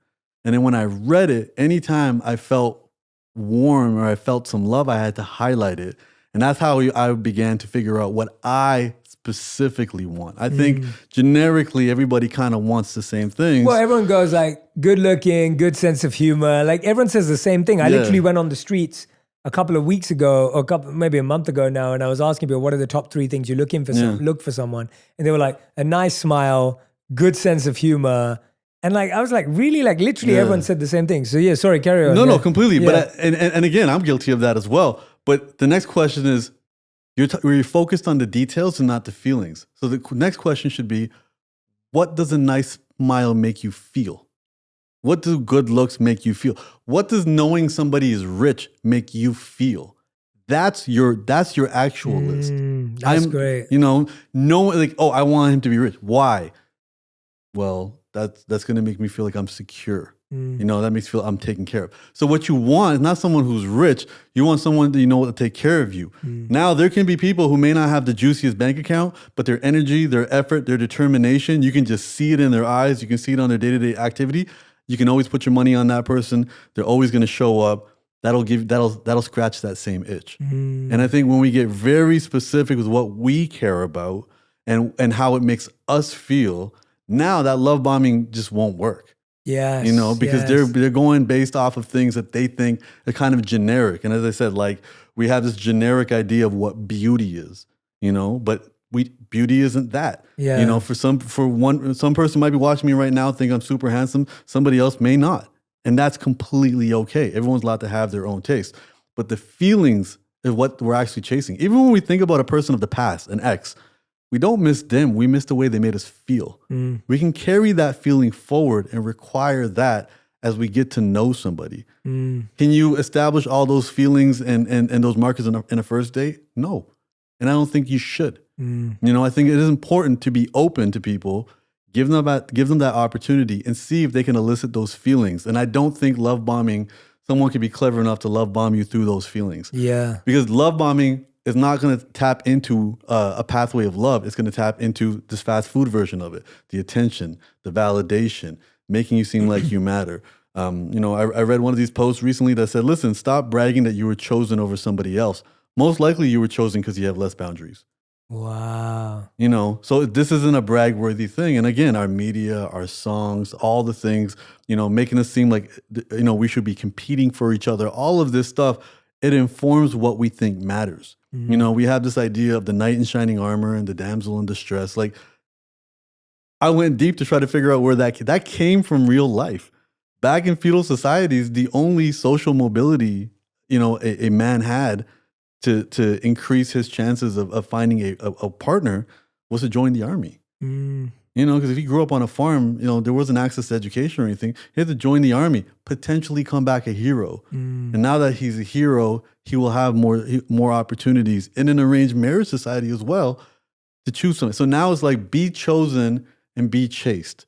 And then when I read it, anytime I felt warm or I felt some love, I had to highlight it. And that's how I began to figure out what I specifically want. I think generically everybody kind of wants the same things. Well, everyone goes like good looking, good sense of humor. Like everyone says the same thing. I literally went on the streets a couple of weeks ago, or maybe a month ago now, and I was asking people, what are the top 3 things you're looking for? Look for someone, and they were like, a nice smile, good sense of humor, and like I was like, really, like literally, everyone said the same thing. So yeah, sorry, carry on. No, completely. Yeah. But and again, I'm guilty of that as well. But the next question is, you're focused on the details and not the feelings. So the next question should be, what does a nice smile make you feel? What do good looks make you feel? What does knowing somebody is rich make you feel? That's your actual list. That's great. Like, oh, I want him to be rich. Why? Well, that's going to make me feel like I'm secure. That makes me feel I'm taken care of. So what you want is not someone who's rich. You want someone that will take care of you. Now, there can be people who may not have the juiciest bank account, but their energy, their effort, their determination, you can just see it in their eyes. You can see it on their day-to-day activity. You can always put your money on that person. They're always going to show up. That'll scratch that same itch. And I think when we get very specific with what we care about and how it makes us feel, now that love bombing just won't work. Yes. Because they're going based off of things that they think are kind of generic. And as I said, like we have this generic idea of what beauty is, but beauty isn't that. Yeah. Some person might be watching me right now, think I'm super handsome. Somebody else may not. And that's completely okay. Everyone's allowed to have their own taste. But the feelings is what we're actually chasing. Even when we think about a person of the past, an ex, we don't miss them. We miss the way they made us feel. We can carry that feeling forward and require that as we get to know somebody. Can you establish all those feelings and those markers in a first date? No. And I don't think you should. I think it is important to be open to people, give them that opportunity and see if they can elicit those feelings. And I don't think love bombing, someone can be clever enough to love bomb you through those feelings. Yeah. Because love bombing is not going to tap into a pathway of love. It's going to tap into this fast food version of it. The attention, the validation, making you seem like you matter. I read one of these posts recently that said, listen, stop bragging that you were chosen over somebody else. Most likely you were chosen because you have less boundaries. Wow. So this isn't a brag-worthy thing. And again, our media, our songs, all the things, making us seem like, we should be competing for each other. All of this stuff, it informs what we think matters. We have this idea of the knight in shining armor and the damsel in distress. Like, I went deep to try to figure out where that came from real life. Back in feudal societies, the only social mobility, a man had to increase his chances of finding a partner was to join the army. Because if he grew up on a farm, there wasn't access to education or anything. He had to join the army, potentially come back a hero. And now that he's a hero, he will have more opportunities in an arranged marriage society as well to choose something. So now it's like be chosen and be chased.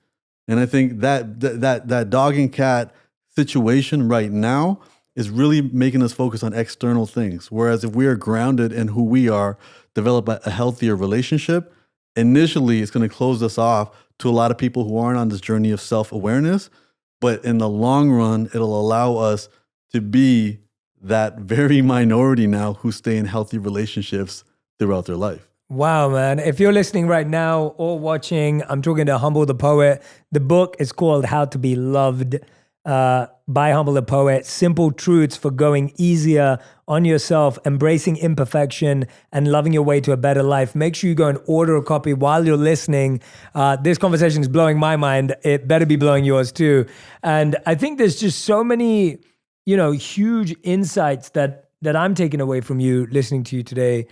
And I think that dog and cat situation right now is really making us focus on external things. Whereas if we are grounded in who we are, develop a healthier relationship, initially it's going to close us off to a lot of people who aren't on this journey of self-awareness. But in the long run, it'll allow us to be that very minority now who stay in healthy relationships throughout their life. Wow, man. If you're listening right now or watching, I'm talking to Humble the Poet. The book is called How to Be Loved by Humble the Poet. Simple truths for going easier on yourself, embracing imperfection, and loving your way to a better life. Make sure you go and order a copy while you're listening. This conversation is blowing my mind. It better be blowing yours too. And I think there's just so many, huge insights that I'm taking away from you listening to you today.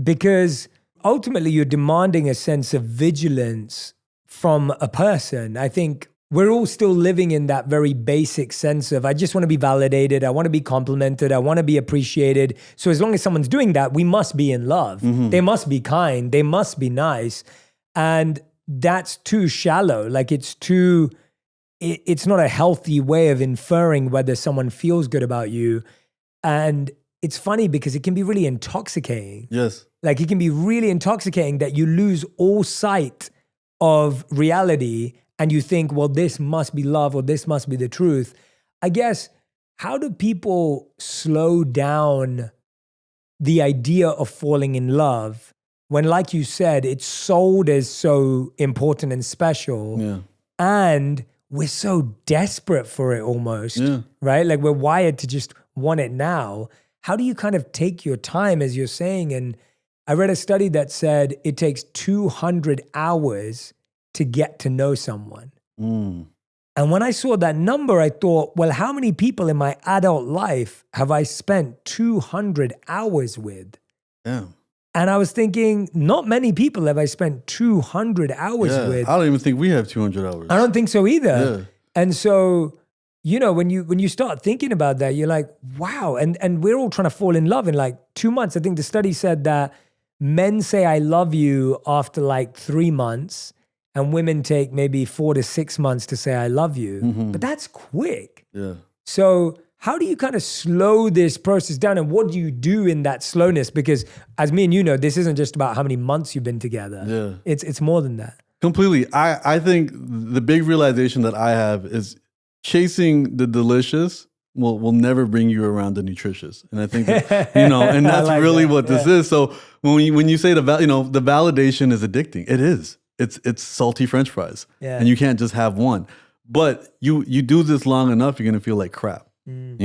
Because ultimately you're demanding a sense of vigilance from a person. I think we're all still living in that very basic sense of, I just want to be validated. I want to be complimented. I want to be appreciated. So as long as someone's doing that, we must be in love. They must be kind. They must be nice. And that's too shallow. Like it's not a healthy way of inferring whether someone feels good about you. And it's funny because it can be really intoxicating. Yes. Like it can be really intoxicating that you lose all sight of reality and you think, well, this must be love or this must be the truth. I guess, how do people slow down the idea of falling in love when, like you said, it's sold as so important and special, Yeah. and we're so desperate for it almost, Yeah. right? Like we're wired to just want it now. How do you kind of take your time, as you're saying? And I read a study that said it takes 200 hours to get to know someone. Mm. And when I saw that number, I thought, well, how many people in my adult life have I spent 200 hours with? Yeah. And I was thinking, not many people have I spent 200 hours Yeah. with. I don't even think we have 200 hours. I don't think so either. Yeah. And so, you know, when you start thinking about that, you're like, wow. And we're all trying to fall in love in like 2 months. I think the study said that men say I love you after like 3 months, and women take maybe 4 to 6 months to say I love you. But that's quick. Yeah. So how do you kind of slow this process down, and what do you do in that slowness? Because as me and you know, this isn't just about how many months you've been together. Yeah. It's more than that. Completely. I think the big realization that I have is chasing the delicious will never bring you around the nutritious. And I think that, and that's like really that. what this is. So when you say the validation is addicting, it is. It's salty French fries, and you can't just have one. But you do this long enough, you're gonna feel like crap, And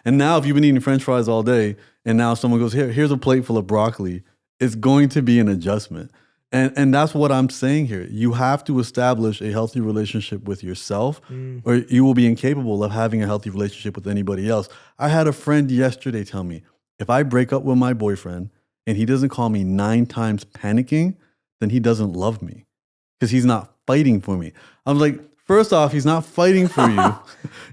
now if you've been eating French fries all day, and now someone goes, here's a plate full of broccoli, it's going to be an adjustment. And that's what I'm saying here. You have to establish a healthy relationship with yourself, or you will be incapable of having a healthy relationship with anybody else. I had a friend yesterday tell me, if I break up with my boyfriend and he doesn't call me 9 times panicking, then he doesn't love me because he's not fighting for me. I'm like, first off, he's not fighting for you.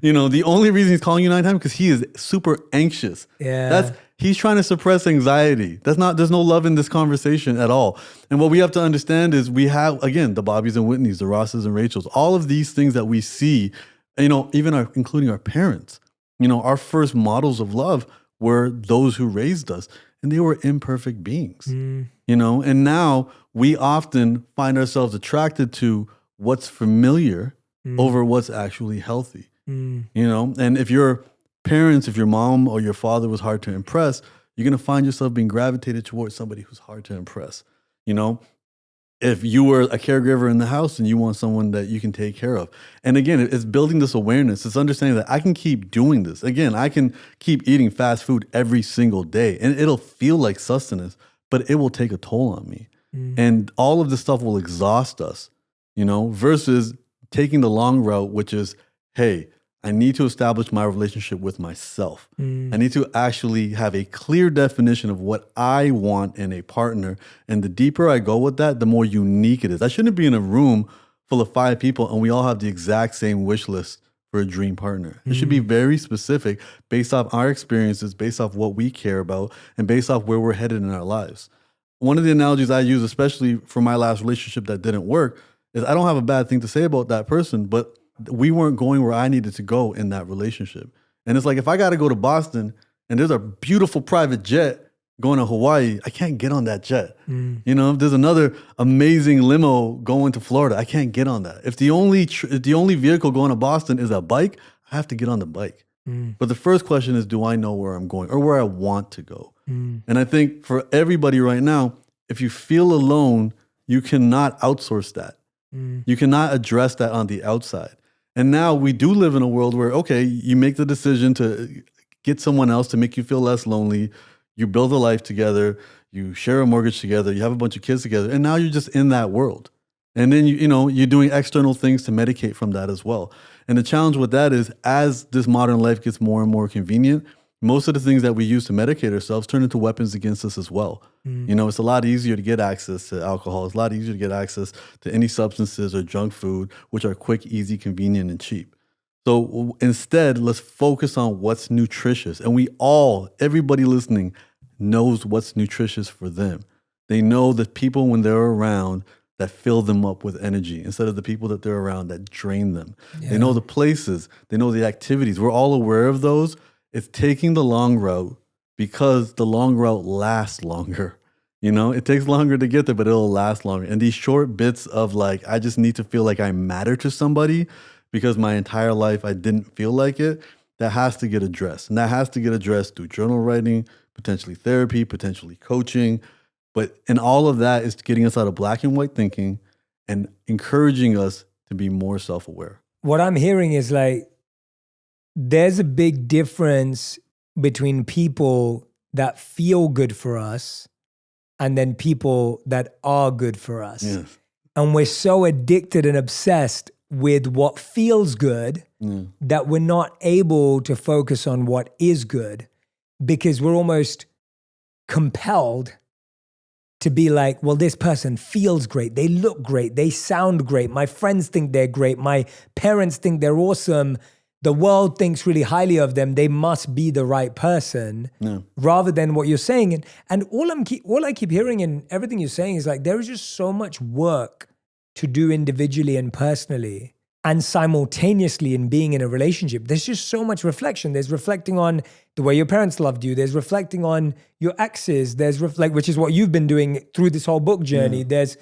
The only reason he's calling you 9 times because he is super anxious. Yeah. He's trying to suppress anxiety. There's no love in this conversation at all. And what we have to understand is we have, again, the Bobbies and Whitneys, the Rosses and Rachels, all of these things that we see, even including our parents. Our first models of love were those who raised us, and they were imperfect beings. And now we often find ourselves attracted to what's familiar over what's actually healthy. And if your parents, if your mom or your father was hard to impress, you're going to find yourself being gravitated towards somebody who's hard to impress. If you were a caregiver in the house and you want someone that you can take care of. And again, it's building this awareness. It's understanding that I can keep doing this. Again, I can keep eating fast food every single day and it'll feel like sustenance, but it will take a toll on me. And all of this stuff will exhaust us, versus taking the long route, which is, hey, I need to establish my relationship with myself. I need to actually have a clear definition of what I want in a partner. And the deeper I go with that, the more unique it is. I shouldn't be in a room full of 5 people and we all have the exact same wish list for a dream partner. It should be very specific based off our experiences, based off what we care about, and based off where we're headed in our lives. One of the analogies I use, especially for my last relationship that didn't work, is I don't have a bad thing to say about that person, but we weren't going where I needed to go in that relationship. And it's like, if I got to go to Boston and there's a beautiful private jet going to Hawaii, I can't get on that jet. If there's another amazing limo going to Florida, I can't get on that. If the only vehicle going to Boston is a bike, I have to get on the bike. But the first question is, do I know where I'm going or where I want to go? And I think for everybody right now, if you feel alone, you cannot outsource that. You cannot address that on the outside. And now we do live in a world where, okay, you make the decision to get someone else to make you feel less lonely. You build a life together. You share a mortgage together. You have a bunch of kids together. And now you're just in that world. And then, you're doing external things to medicate from that as well. And the challenge with that is, as this modern life gets more and more convenient, most of the things that we use to medicate ourselves turn into weapons against us as well. You know, it's a lot easier to get access to alcohol. It's a lot easier to get access to any substances or junk food, which are quick, easy, convenient, and cheap. So instead, let's focus on what's nutritious. And everybody listening knows what's nutritious for them. They know the people when they're around that fill them up with energy instead of the people that they're around that drain them. Yeah. They know the places, they know the activities. We're all aware of those. It's taking the long route because the long route lasts longer. You know, it takes longer to get there, but it'll last longer. And these short bits of like, I just need to feel like I matter to somebody because my entire life I didn't feel like it, that has to get addressed. And that has to get addressed through journal writing, potentially therapy, potentially coaching. And all of that is getting us out of black and white thinking and encouraging us to be more self-aware. What I'm hearing is like, there's a big difference between people that feel good for us and then people that are good for us. Yes. And we're so addicted and obsessed with what feels good that we're not able to focus on what is good because we're almost compelled to be like, well, this person feels great. They look great. They sound great. My friends think they're great. My parents think they're awesome. The world thinks really highly of them. They must be the right person rather than what you're saying. And all I keep hearing in everything you're saying is like, there is just so much work to do individually and personally and simultaneously in being in a relationship. There's just so much reflection. There's reflecting on the way your parents loved you. There's reflecting on your exes. There's which is what you've been doing through this whole book journey. There's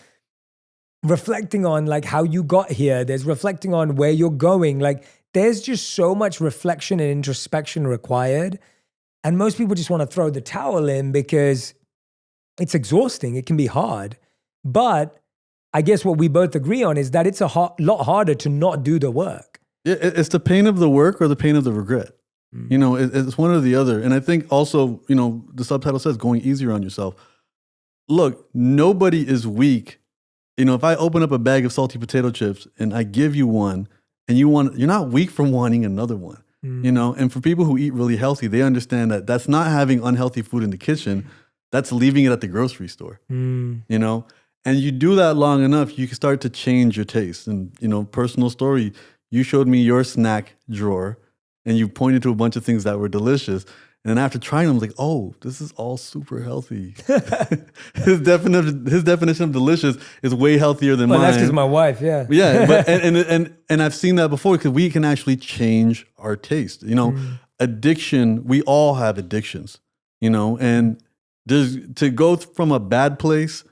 reflecting on like how you got here. There's reflecting on where you're going. Like there's just so much reflection and introspection required. And most people just want to throw the towel in because it's exhausting. It can be hard. But I guess what we both agree on is that it's a lot harder to not do the work. Yeah, it's the pain of the work or the pain of the regret. You know, it's one or the other. And I think also, you know, the subtitle says going easier on yourself. Look, nobody is weak. You know, if I open up a bag of salty potato chips and I give you one and you're not weak from wanting another one. You know, and for people who eat really healthy, they understand that that's not having unhealthy food in the kitchen. That's leaving it at the grocery store, you know? And you do that long enough, you can start to change your taste. And, you know, personal story, you showed me your snack drawer and you pointed to a bunch of things that were delicious. And then after trying them, I was like, oh, this is all super healthy. His definition of delicious is way healthier than mine. That's because my wife, yeah. Yeah, but, and I've seen that before because we can actually change our taste. You know, addiction, we all have addictions, you know, and to go from a bad place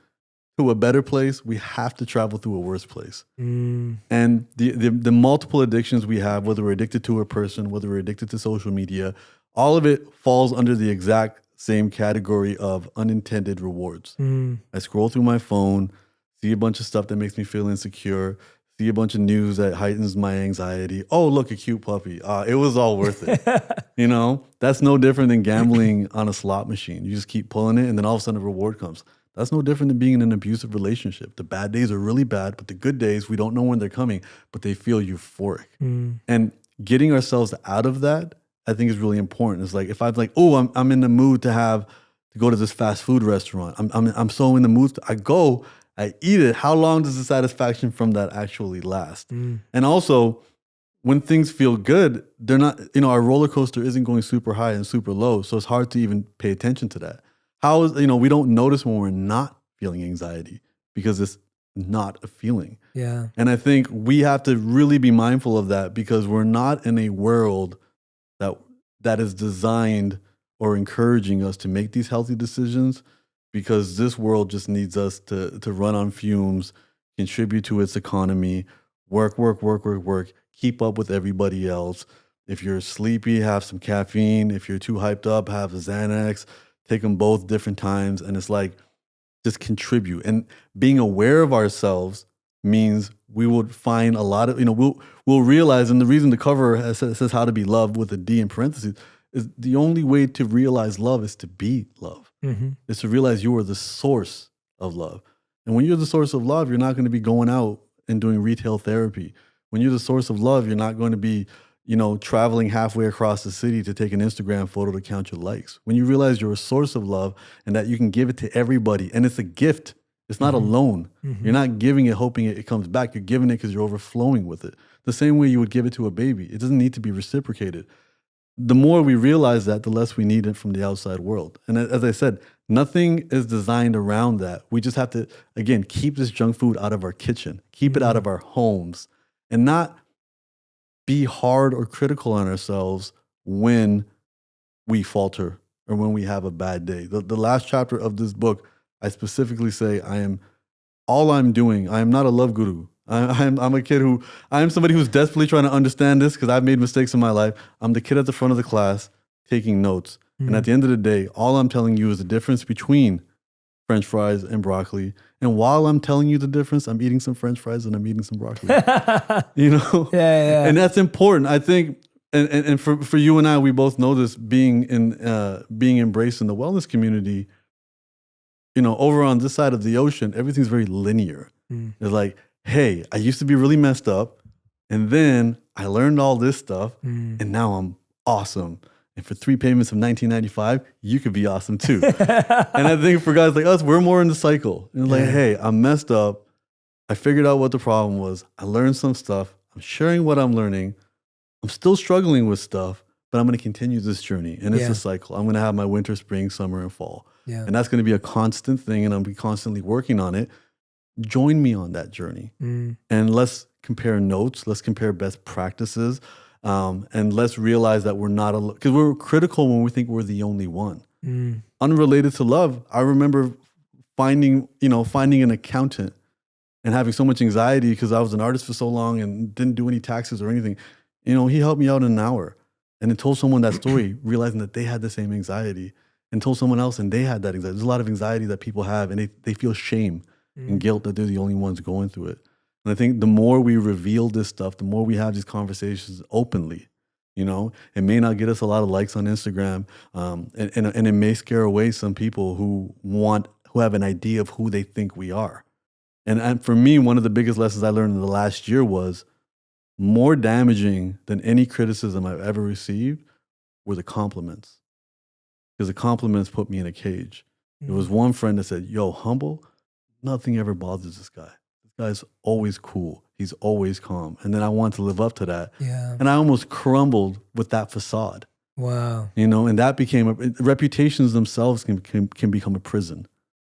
to a better place, we have to travel through a worse place. And the multiple addictions we have, whether we're addicted to a person, whether we're addicted to social media, all of it falls under the exact same category of unintended rewards. I scroll through my phone, see a bunch of stuff that makes me feel insecure, see a bunch of news that heightens my anxiety. Oh, look, a cute puppy. It was all worth it. You know, that's no different than gambling on a slot machine. You just keep pulling it and then all of a sudden a reward comes. That's no different than being in an abusive relationship. The bad days are really bad, but the good days, we don't know when they're coming, but they feel euphoric. And getting ourselves out of that, I think is really important. It's like, if I'm like, oh, I'm in the mood to go to this fast food restaurant. I'm so in the mood. I eat it. How long does the satisfaction from that actually last? And also, when things feel good, they're not, you know, our roller coaster isn't going super high and super low. So it's hard to even pay attention to that. We don't notice when we're not feeling anxiety because it's not a feeling. Yeah. And I think we have to really be mindful of that because we're not in a world that is designed or encouraging us to make these healthy decisions, because this world just needs us to run on fumes, contribute to its economy, work, keep up with everybody else. If you're sleepy, have some caffeine. If you're too hyped up, have a Xanax. Take them both different times. And it's like, just contribute. And being aware of ourselves means we would find a lot of, we'll realize, and the reason the cover says how to be loved with a D in parentheses, is the only way to realize love is to be love. Is to realize you are the source of love. And when you're the source of love, you're not going to be going out and doing retail therapy. When you're the source of love, you're not going to be, traveling halfway across the city to take an Instagram photo to count your likes. When you realize you're a source of love and that you can give it to everybody, and it's a gift. It's not a loan. You're not giving it hoping it comes back. You're giving it because you're overflowing with it. The same way you would give it to a baby. It doesn't need to be reciprocated. The more we realize that, the less we need it from the outside world. And as I said, nothing is designed around that. We just have to, again, keep this junk food out of our kitchen, keep it out of our homes, and not be hard or critical on ourselves when we falter or when we have a bad day. The last chapter of this book, I specifically say, I am not a love guru. I'm a kid I am somebody who's desperately trying to understand this because I've made mistakes in my life. I'm the kid at the front of the class taking notes. And at the end of the day, all I'm telling you is the difference between French fries and broccoli. And while I'm telling you the difference, I'm eating some French fries and I'm eating some broccoli. Yeah. And that's important. I think, and for you and I, we both know this, being embraced in the wellness community, over on this side of the ocean, everything's very linear. It's like, hey, I used to be really messed up, and then I learned all this stuff, and now I'm awesome. And for 3 payments of $19.95, you could be awesome too. And I think for guys like us, we're more in the cycle. And like, hey, I'm messed up. I figured out what the problem was. I learned some stuff. I'm sharing what I'm learning. I'm still struggling with stuff, but I'm going to continue this journey. And it's a cycle. I'm going to have my winter, spring, summer, and fall. Yeah. And that's going to be a constant thing, and I'll be constantly working on it. Join me on that journey. And let's compare notes. Let's compare best practices. And let's realize that we're not alone. Because we're critical when we think we're the only one. Unrelated to love, I remember finding an accountant and having so much anxiety because I was an artist for so long and didn't do any taxes or anything. He helped me out in an hour. And then told someone that story, realizing that they had the same anxiety, and told someone else and they had that anxiety. There's a lot of anxiety that people have, and they feel shame and guilt that they're the only ones going through it. And I think the more we reveal this stuff, the more we have these conversations openly, it may not get us a lot of likes on Instagram. And it may scare away some people who have an idea of who they think we are. And for me, one of the biggest lessons I learned in the last year was more damaging than any criticism I've ever received were the compliments. Because the compliments put me in a cage. There was one friend that said, yo, humble, nothing ever bothers this guy. This guy's always cool. He's always calm. And then I wanted to live up to that. Yeah. And I almost crumbled with that facade. Wow. And that became reputations themselves can become a prison.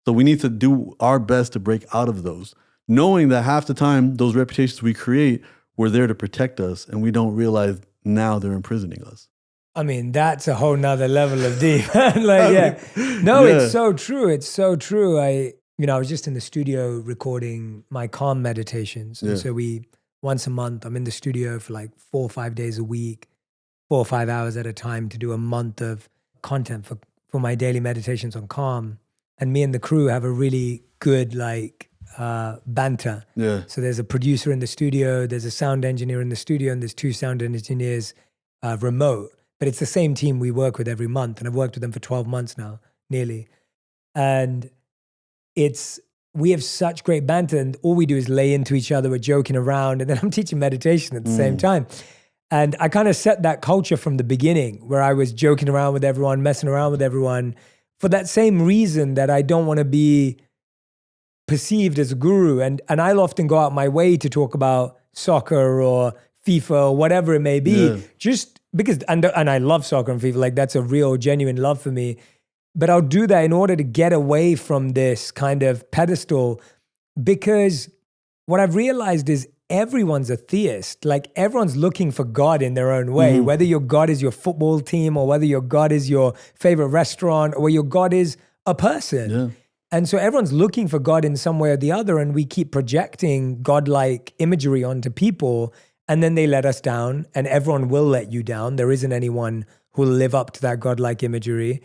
So we need to do our best to break out of those, knowing that half the time those reputations we create were there to protect us, and we don't realize now they're imprisoning us. I mean, that's a whole nother level of deep. It's so true. It's so true. I was just in the studio recording my calm meditations. And so once a month, I'm in the studio for like 4 or 5 days a week, 4 or 5 hours at a time to do a month of content for my daily meditations on calm. And me and the crew have a really good banter. Yeah. So there's a producer in the studio, there's a sound engineer in the studio, and there's 2 sound engineers remote. But it's the same team we work with every month. And I've worked with them for 12 months now, nearly. And we have such great banter, and all we do is lay into each other. We're joking around, and then I'm teaching meditation at the same time. And I kind of set that culture from the beginning, where I was joking around with everyone, messing around with everyone, for that same reason that I don't want to be perceived as a guru. And I'll often go out my way to talk about soccer or FIFA or whatever it may be, just because, and I love soccer and FIFA, that's a real, genuine love for me. But I'll do that in order to get away from this kind of pedestal, because what I've realized is everyone's a theist. Everyone's looking for God in their own way, whether your God is your football team or whether your God is your favorite restaurant or your God is a person. Yeah. And so everyone's looking for God in some way or the other, and we keep projecting God-like imagery onto people, and then they let us down, and everyone will let you down. There isn't anyone who will live up to that God-like imagery.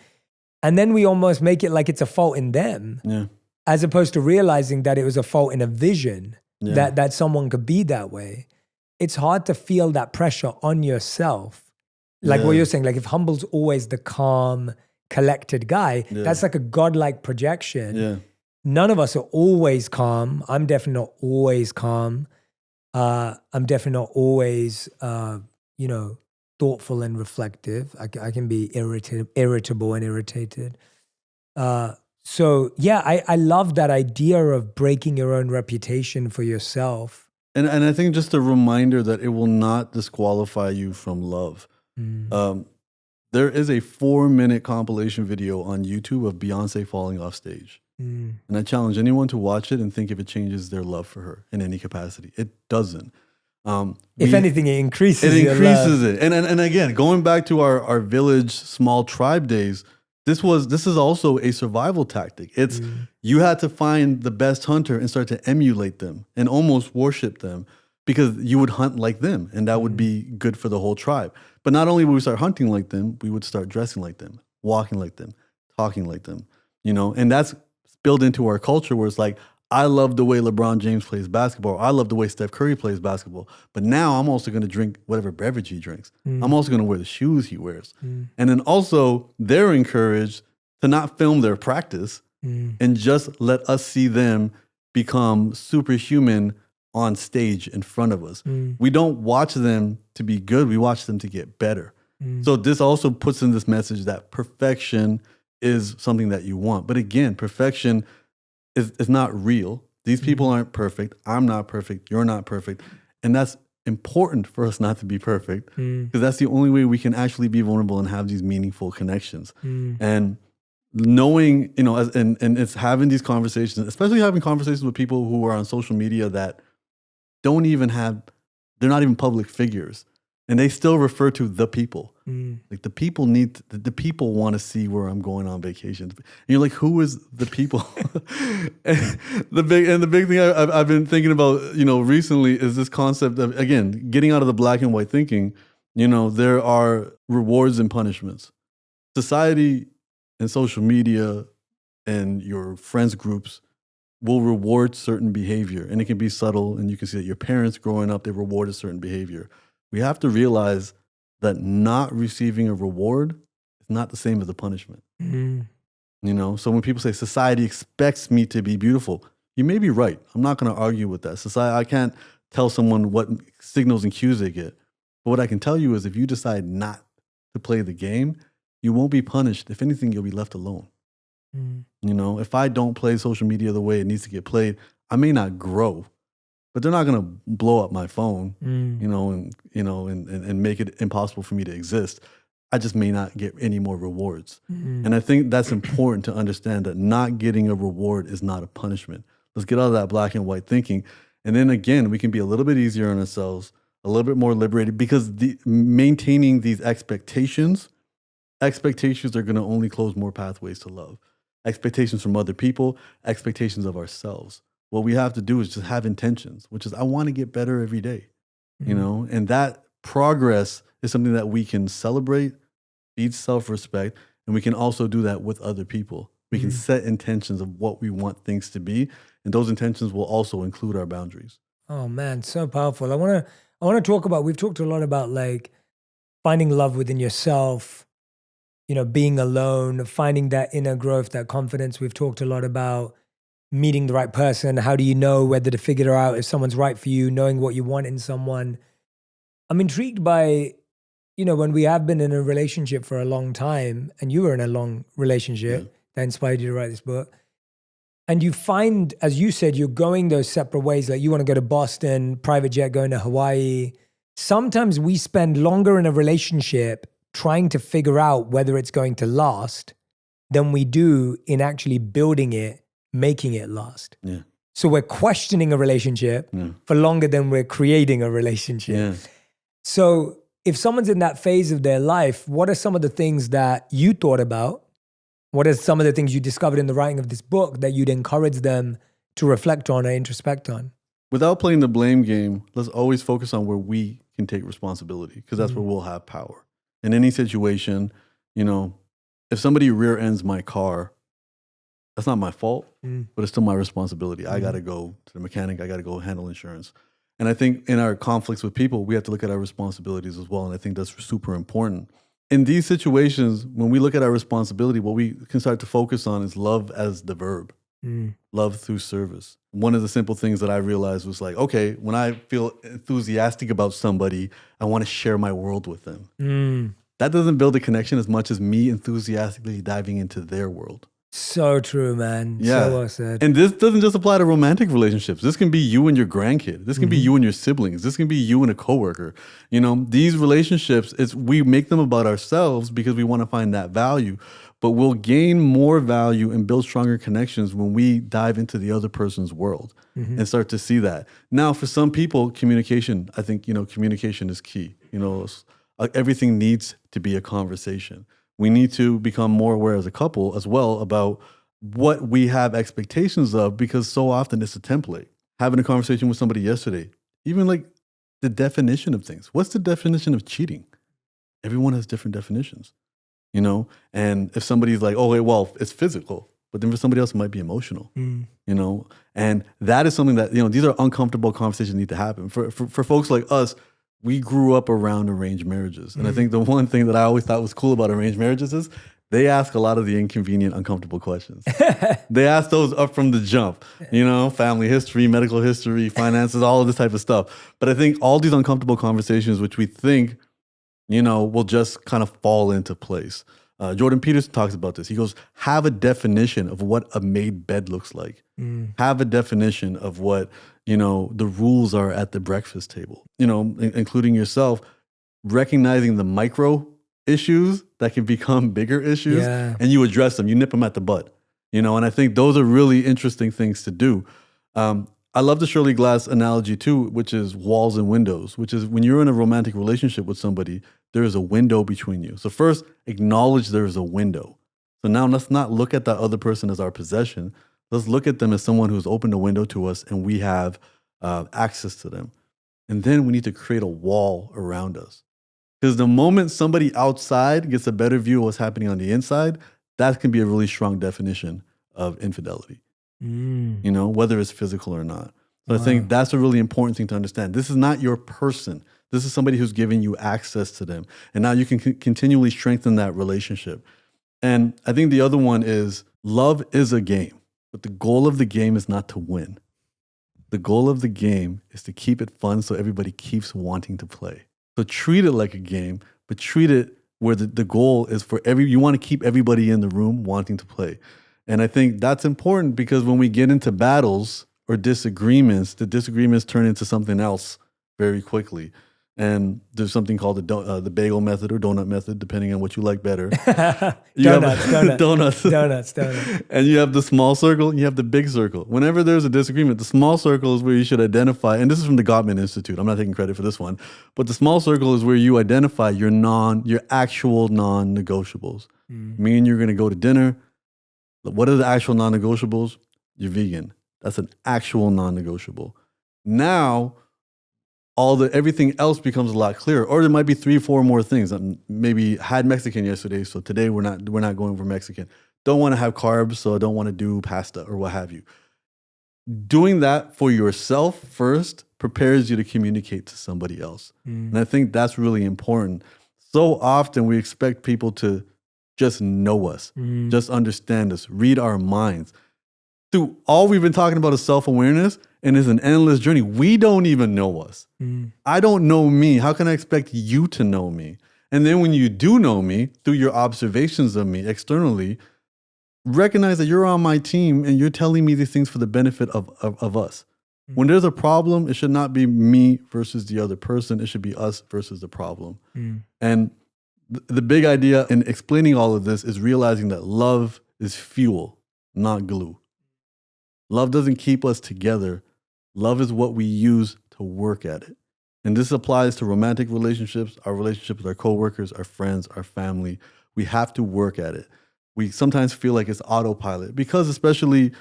And then we almost make it like it's a fault in them, as opposed to realizing that it was a fault in a vision, that someone could be that way. It's hard to feel that pressure on yourself. What you're saying, if Humble's always the calm, collected guy, that's like a godlike projection. Yeah. None of us are always calm. I'm definitely not always calm. I'm definitely not always, thoughtful and reflective. I can be irritable and irritated. So yeah, I love that idea of breaking your own reputation for yourself. And I think just a reminder that it will not disqualify you from love. There is a 4-minute compilation video on YouTube of Beyonce falling off stage. And I challenge anyone to watch it and think if it changes their love for her in any capacity. It doesn't. If anything, it increases it. Your love. And again, going back to our village, small tribe days, this is also a survival tactic. It's you had to find the best hunter and start to emulate them and almost worship them because you would hunt like them and that would be good for the whole tribe. But not only would we start hunting like them, we would start dressing like them, walking like them, talking like them, and that's built into our culture where it's like, I love the way LeBron James plays basketball. I love the way Steph Curry plays basketball. But now I'm also going to drink whatever beverage he drinks. I'm also going to wear the shoes he wears. And then also they're encouraged to not film their practice and just let us see them become superhuman on stage in front of us. We don't watch them to be good. We watch them to get better. So this also puts in this message that perfection is something that you want. But again, perfection is not real. These people aren't perfect. I'm not perfect. You're not perfect. And that's important for us not to be perfect because that's the only way we can actually be vulnerable and have these meaningful connections. And knowing, and it's having these conversations, especially having conversations with people who are on social media that they're not even public figures. And they still refer to the people. Like the people the people want to see where I'm going on vacation. And you're like, who is the people? and the big thing I've been thinking about, recently is this concept of, again, getting out of the black and white thinking. There are rewards and punishments. Society and social media and your friends groups will reward certain behavior, and it can be subtle. And you can see that your parents growing up, they rewarded certain behavior. We have to realize that not receiving a reward is not the same as a punishment. So when people say society expects me to be beautiful, you may be right. I'm not going to argue with that. Society, I can't tell someone what signals and cues they get. But what I can tell you is if you decide not to play the game, you won't be punished. If anything, you'll be left alone. If I don't play social media the way it needs to get played, I may not grow. But they're not going to blow up my phone, and make it impossible for me to exist. I just may not get any more rewards. And I think that's important to understand that not getting a reward is not a punishment. Let's get out of that black and white thinking. And then again, we can be a little bit easier on ourselves, a little bit more liberated because maintaining these expectations are going to only close more pathways to love. Expectations from other people, expectations of ourselves. What we have to do is just have intentions, which is I want to get better every day, and that progress is something that we can celebrate, feed self-respect, and we can also do that with other people. We can set intentions of what we want things to be, and those intentions will also include our boundaries. Oh man, so powerful. I want to talk about, we've talked a lot about like finding love within yourself, being alone, finding that inner growth, that confidence. We've talked a lot about meeting the right person. How do you know whether to figure out if someone's right for you, knowing what you want in someone? I'm intrigued by, when we have been in a relationship for a long time, and you were in a long relationship that inspired you to write this book, and you find, as you said, you're going those separate ways. Like you want to go to Boston, private jet going to Hawaii. Sometimes we spend longer in a relationship trying to figure out whether it's going to last than we do in actually building it, making it last. So we're questioning a relationship for longer than we're creating a relationship. So if someone's in that phase of their life, what are some of the things that you thought about? What are some of the things you discovered in the writing of this book that you'd encourage them to reflect on or introspect on? Without playing the blame game, let's always focus on where we can take responsibility because that's where we'll have power. In any situation, if somebody rear ends my car, that's not my fault, but it's still my responsibility. I got to go to the mechanic. I got to go handle insurance. And I think in our conflicts with people, we have to look at our responsibilities as well. And I think that's super important. In these situations, when we look at our responsibility, what we can start to focus on is love as the verb. Love through service. One of the simple things that I realized was like, okay, when I feel enthusiastic about somebody, I want to share my world with them. That doesn't build a connection as much as me enthusiastically diving into their world. So true, man. Yeah. So well said. And this doesn't just apply to romantic relationships. This can be you and your grandkid. This can be you and your siblings. This can be you and a coworker. You know, these relationships, we make them about ourselves because we want to find that value. But we'll gain more value and build stronger connections when we dive into the other person's world and start to see that. Now, for some people, communication, I think, communication is key. Everything needs to be a conversation. We need to become more aware as a couple as well about what we have expectations of, because so often it's a template. Having a conversation with somebody yesterday, even like the definition of things. What's the definition of cheating? Everyone has different definitions, and if somebody's like, oh, well, it's physical, but then for somebody else, it might be emotional, and that is something that, these are uncomfortable conversations that need to happen. For folks like us, we grew up around arranged marriages. And I think the one thing that I always thought was cool about arranged marriages is they ask a lot of the inconvenient, uncomfortable questions. They ask those up from the jump, family history, medical history, finances, all of this type of stuff. But I think all these uncomfortable conversations, which we think, will just kind of fall into place. Jordan Peterson talks about this. He goes, have a definition of what a made bed looks like. Have a definition of what, the rules are at the breakfast table, including yourself, recognizing the micro issues that can become bigger issues, and you address them, you nip them at the bud, and I think those are really interesting things to do. I love the Shirley Glass analogy too, which is walls and windows, which is when you're in a romantic relationship with somebody, there is a window between you. So first, acknowledge there is a window. So now let's not look at that other person as our possession. Let's look at them as someone who's opened a window to us and we have access to them. And then we need to create a wall around us. Because the moment somebody outside gets a better view of what's happening on the inside, that can be a really strong definition of infidelity. Whether it's physical or not. So I think that's a really important thing to understand. This is not your person. This is somebody who's giving you access to them. And now you can continually strengthen that relationship. And I think the other one is love is a game, but the goal of the game is not to win. The goal of the game is to keep it fun so everybody keeps wanting to play. So treat it like a game, but treat it where the goal is you want to keep everybody in the room wanting to play. And I think that's important because when we get into battles or disagreements, the disagreements turn into something else very quickly. And there's something called the bagel method or donut method, depending on what you like better. Donuts. And you have the small circle and you have the big circle. Whenever there's a disagreement, the small circle is where you should identify, and this is from the Gottman Institute. I'm not taking credit for this one, but the small circle is where you identify your actual non-negotiables. Me and you're going to go to dinner. What are the actual non-negotiables? You're vegan. That's an actual non-negotiable. Now, everything else becomes a lot clearer. Or there might be 3-4 more things. Maybe had Mexican yesterday, so today we're not going for Mexican. Don't want to have carbs, so I don't want to do pasta or what have you. Doing that for yourself first prepares you to communicate to somebody else. And I think that's really important. So often we expect people to just know us, just understand us, read our minds. Dude, all we've been talking about is self-awareness, and it's an endless journey. We don't even know us. I don't know me. How can I expect you to know me? And then when you do know me, through your observations of me externally, recognize that you're on my team and you're telling me these things for the benefit of us. When there's a problem, it should not be me versus the other person. It should be us versus the problem. And the big idea in explaining all of this is realizing that love is fuel, not glue. Love doesn't keep us together. Love is what we use to work at it. And this applies to romantic relationships, our relationship with our coworkers, our friends, our family. We have to work at it. We sometimes feel like it's autopilot because especially,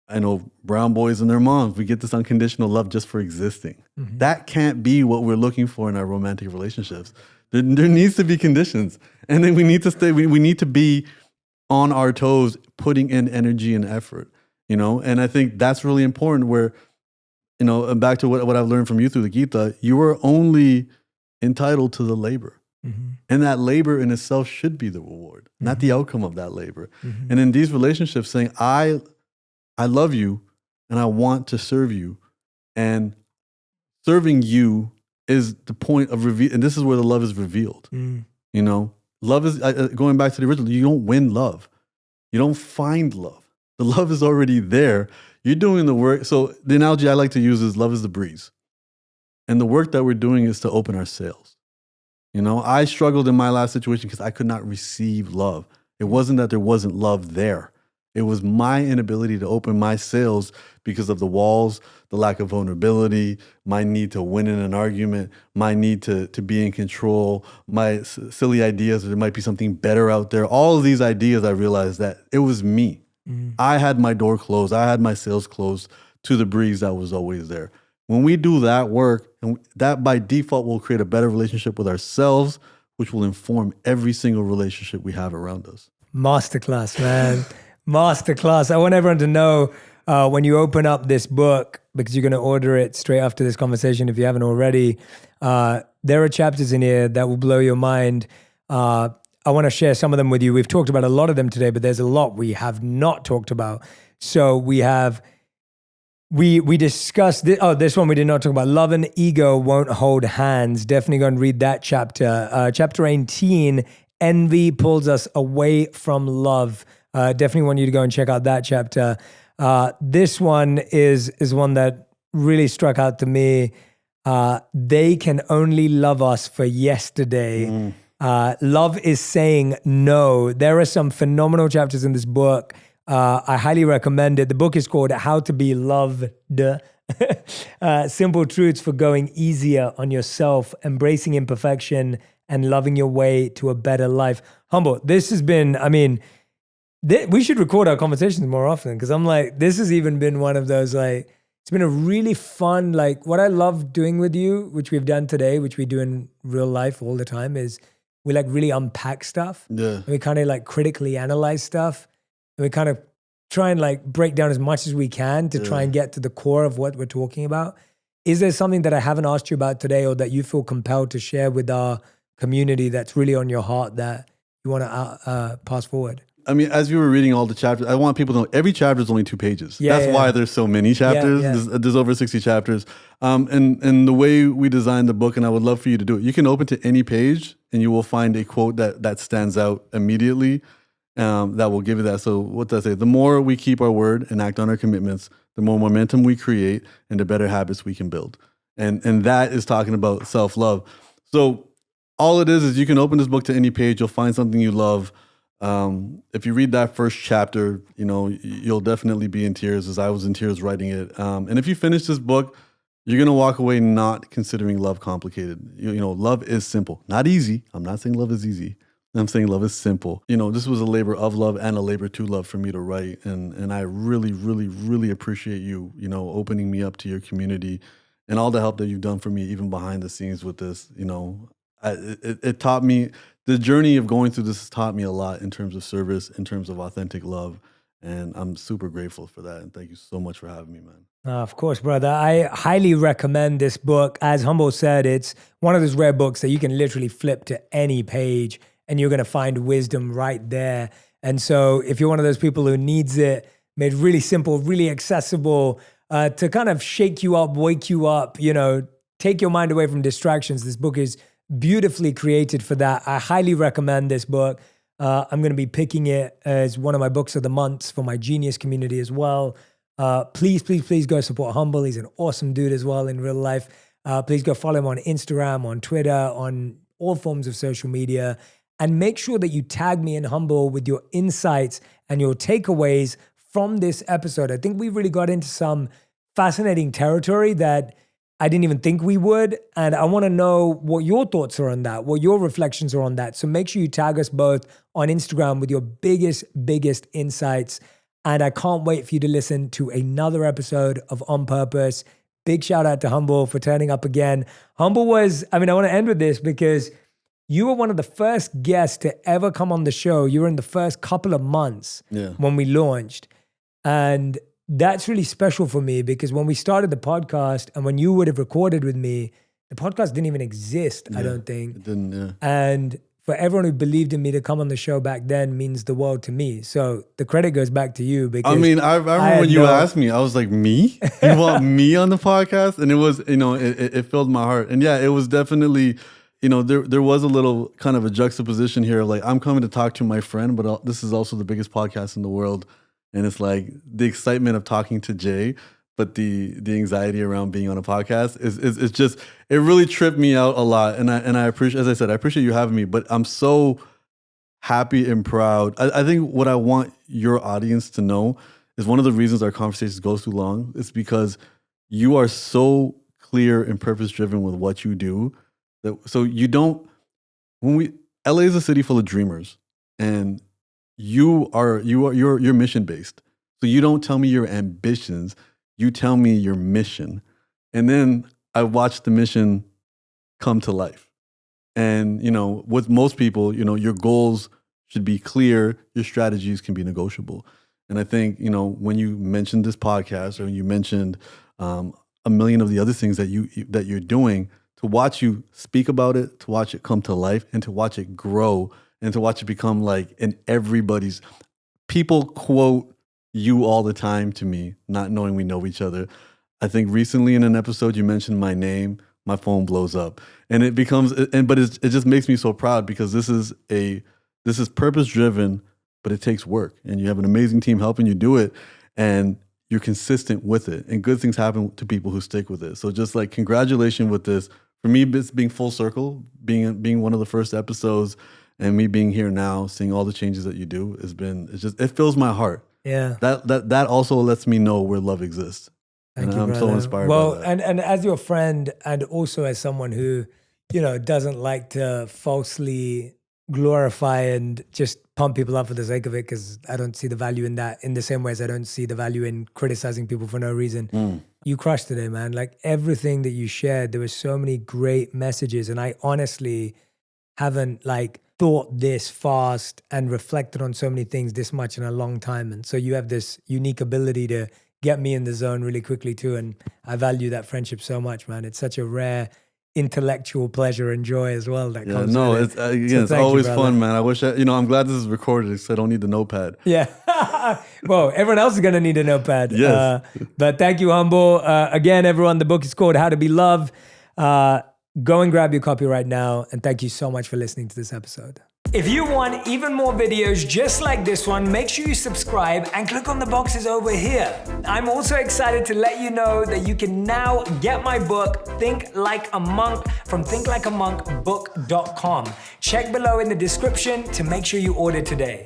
I know brown boys and their moms, we get this unconditional love just for existing. That can't be what we're looking for in our romantic relationships. There needs to be conditions. And then we need to we need to be on our toes, putting in energy and effort, And I think that's really important where, and back to what I've learned from you through the Gita, you are only entitled to the labor. And that labor in itself should be the reward, not the outcome of that labor. And in these relationships, saying, I I love you and I want to serve you. And serving you is the point of reveal. And this is where the love is revealed. You know, love is, going back to the original, you don't win love. You don't find love. The love is already there. You're doing the work. So the analogy I like to use is love is the breeze. And the work that we're doing is to open our sails. You know, I struggled in my last situation because I could not receive love. It wasn't that there wasn't love there. It was my inability to open my sails because of the walls, the lack of vulnerability, my need to win in an argument, my need to be in control, my silly ideas that there might be something better out there. All of these ideas, I realized that it was me. I had my door closed. I had my sails closed to the breeze that was always there. When we do that work, and that by default will create a better relationship with ourselves, which will inform every single relationship we have around us. Masterclass, man. Masterclass. I want everyone to know when you open up this book, because you're going to order it straight after this conversation if you haven't already, there are chapters in here that will blow your mind. I want to share some of them with you. We've talked about a lot of them today, but there's a lot we have not talked about. So we discussed this one we did not talk about. Love and ego won't hold hands. Definitely go and read that chapter. Chapter 18, envy pulls us away from love. Definitely want you to go and check out that chapter. This one is one that really struck out to me. They can only love us for yesterday. Love is saying no. There are some phenomenal chapters in this book. I highly recommend it. The book is called How to Be Loved. Simple Truths for Going Easier on Yourself, Embracing Imperfection, and Loving Your Way to a Better Life. Humble, this has been, we should record our conversations more often, because I'm like, this has even been one of those, like, it's been a really fun, like, what I love doing with you, which we've done today, which we do in real life all the time, is we like really unpack stuff. Yeah. And we kind of like critically analyze stuff. And we kind of try and like break down as much as we can to try and get to the core of what we're talking about. Is there something that I haven't asked you about today, or that you feel compelled to share with our community that's really on your heart that you want to pass forward? As you were reading all the chapters, I want people to know every chapter is only 2 pages. That's why there's so many chapters. There's over 60 chapters. And the way we designed the book, and I would love for you to do it, you can open to any page and you will find a quote that stands out immediately that will give you that. So what does it say? The more we keep our word and act on our commitments, the more momentum we create and the better habits we can build. And that is talking about self-love. So all it is you can open this book to any page, you'll find something you love. If you read that first chapter, you'll definitely be in tears, as I was in tears writing it. And if you finish this book, you're going to walk away not considering love complicated. Love is simple, not easy. I'm not saying love is easy. I'm saying love is simple. This was a labor of love and a labor to love for me to write. And I really, really, really appreciate you, opening me up to your community and all the help that you've done for me, even behind the scenes with this. It taught me, the journey of going through this has taught me a lot in terms of service, in terms of authentic love. And I'm super grateful for that. And thank you so much for having me, man. Of course, brother. I highly recommend this book. As Humble said, it's one of those rare books that you can literally flip to any page and you're going to find wisdom right there. And so if you're one of those people who needs it made really simple, really accessible, to kind of shake you up, wake you up, take your mind away from distractions, this book is beautifully created for that. I highly recommend this book. I'm going to be picking it as one of my books of the month for my Genius community as well. Please go support Humble. He's an awesome dude as well in real life. Please go follow him on Instagram, on Twitter, on all forms of social media. And make sure that you tag me in Humble with your insights and your takeaways from this episode. I think we really got into some fascinating territory that I didn't even think we would. And I want to know what your thoughts are on that, what your reflections are on that. So make sure you tag us both on Instagram with your biggest insights. And I can't wait for you to listen to another episode of On Purpose. Big shout out to Humble for turning up again. Humble was, I want to end with this because you were one of the first guests to ever come on the show. You were in the first couple of months when we launched. And that's really special for me because when we started the podcast and when you would have recorded with me, the podcast didn't even exist, I don't think. It didn't, And for everyone who believed in me to come on the show back then means the world to me. So the credit goes back to you because I mean, I remember when you asked me, I was like, me? You want me on the podcast? And it was, it filled my heart. And yeah, it was definitely, there was a little kind of a juxtaposition here. Like, I'm coming to talk to my friend, but this is also the biggest podcast in the world. And it's like the excitement of talking to Jay, but the anxiety around being on a podcast is just, it really tripped me out a lot. And I appreciate, as I said, I appreciate you having me, but I'm so happy and proud. I think what I want your audience to know is one of the reasons our conversations go too long is because you are so clear and purpose driven with what you do. So you don't, LA is a city full of dreamers, and you're mission based. So you don't tell me your ambitions, you tell me your mission. And then I watch the mission come to life. And, with most people, your goals should be clear, your strategies can be negotiable. And I think, when you mentioned this podcast, or you mentioned a million of the other things that you're doing, to watch you speak about it, to watch it come to life, and to watch it grow, and to watch it become like in everybody's, people quote you all the time to me, not knowing we know each other. I think recently in an episode you mentioned my name, my phone blows up, and it becomes, but it just makes me so proud because this is purpose driven, but it takes work, and you have an amazing team helping you do it, and you're consistent with it, and good things happen to people who stick with it. So just like congratulations with this. For me, it's being full circle, being one of the first episodes, and me being here now, seeing all the changes that you do it fills my heart. Yeah. That also lets me know where love exists. Thank you, I'm brother. so inspired by that. And as your friend, and also as someone who, doesn't like to falsely glorify and just pump people up for the sake of it, because I don't see the value in that in the same way as I don't see the value in criticizing people for no reason. You crushed today, man. Like everything that you shared, there were so many great messages, and I honestly haven't thought this fast and reflected on so many things this much in a long time. And so you have this unique ability to get me in the zone really quickly too. And I value that friendship so much, man. It's such a rare intellectual pleasure and joy as well that comes with it. It's always fun, man. I wish I'm glad this is recorded because I don't need the notepad. Yeah. Well, everyone else is going to need a notepad. Yes. But thank you, Humble. Again, everyone, the book is called How to Be Loved. Go and grab your copy right now. And thank you so much for listening to this episode. If you want even more videos just like this one, make sure you subscribe and click on the boxes over here. I'm also excited to let you know that you can now get my book, Think Like a Monk, from thinklikeamonkbook.com. Check below in the description to make sure you order today.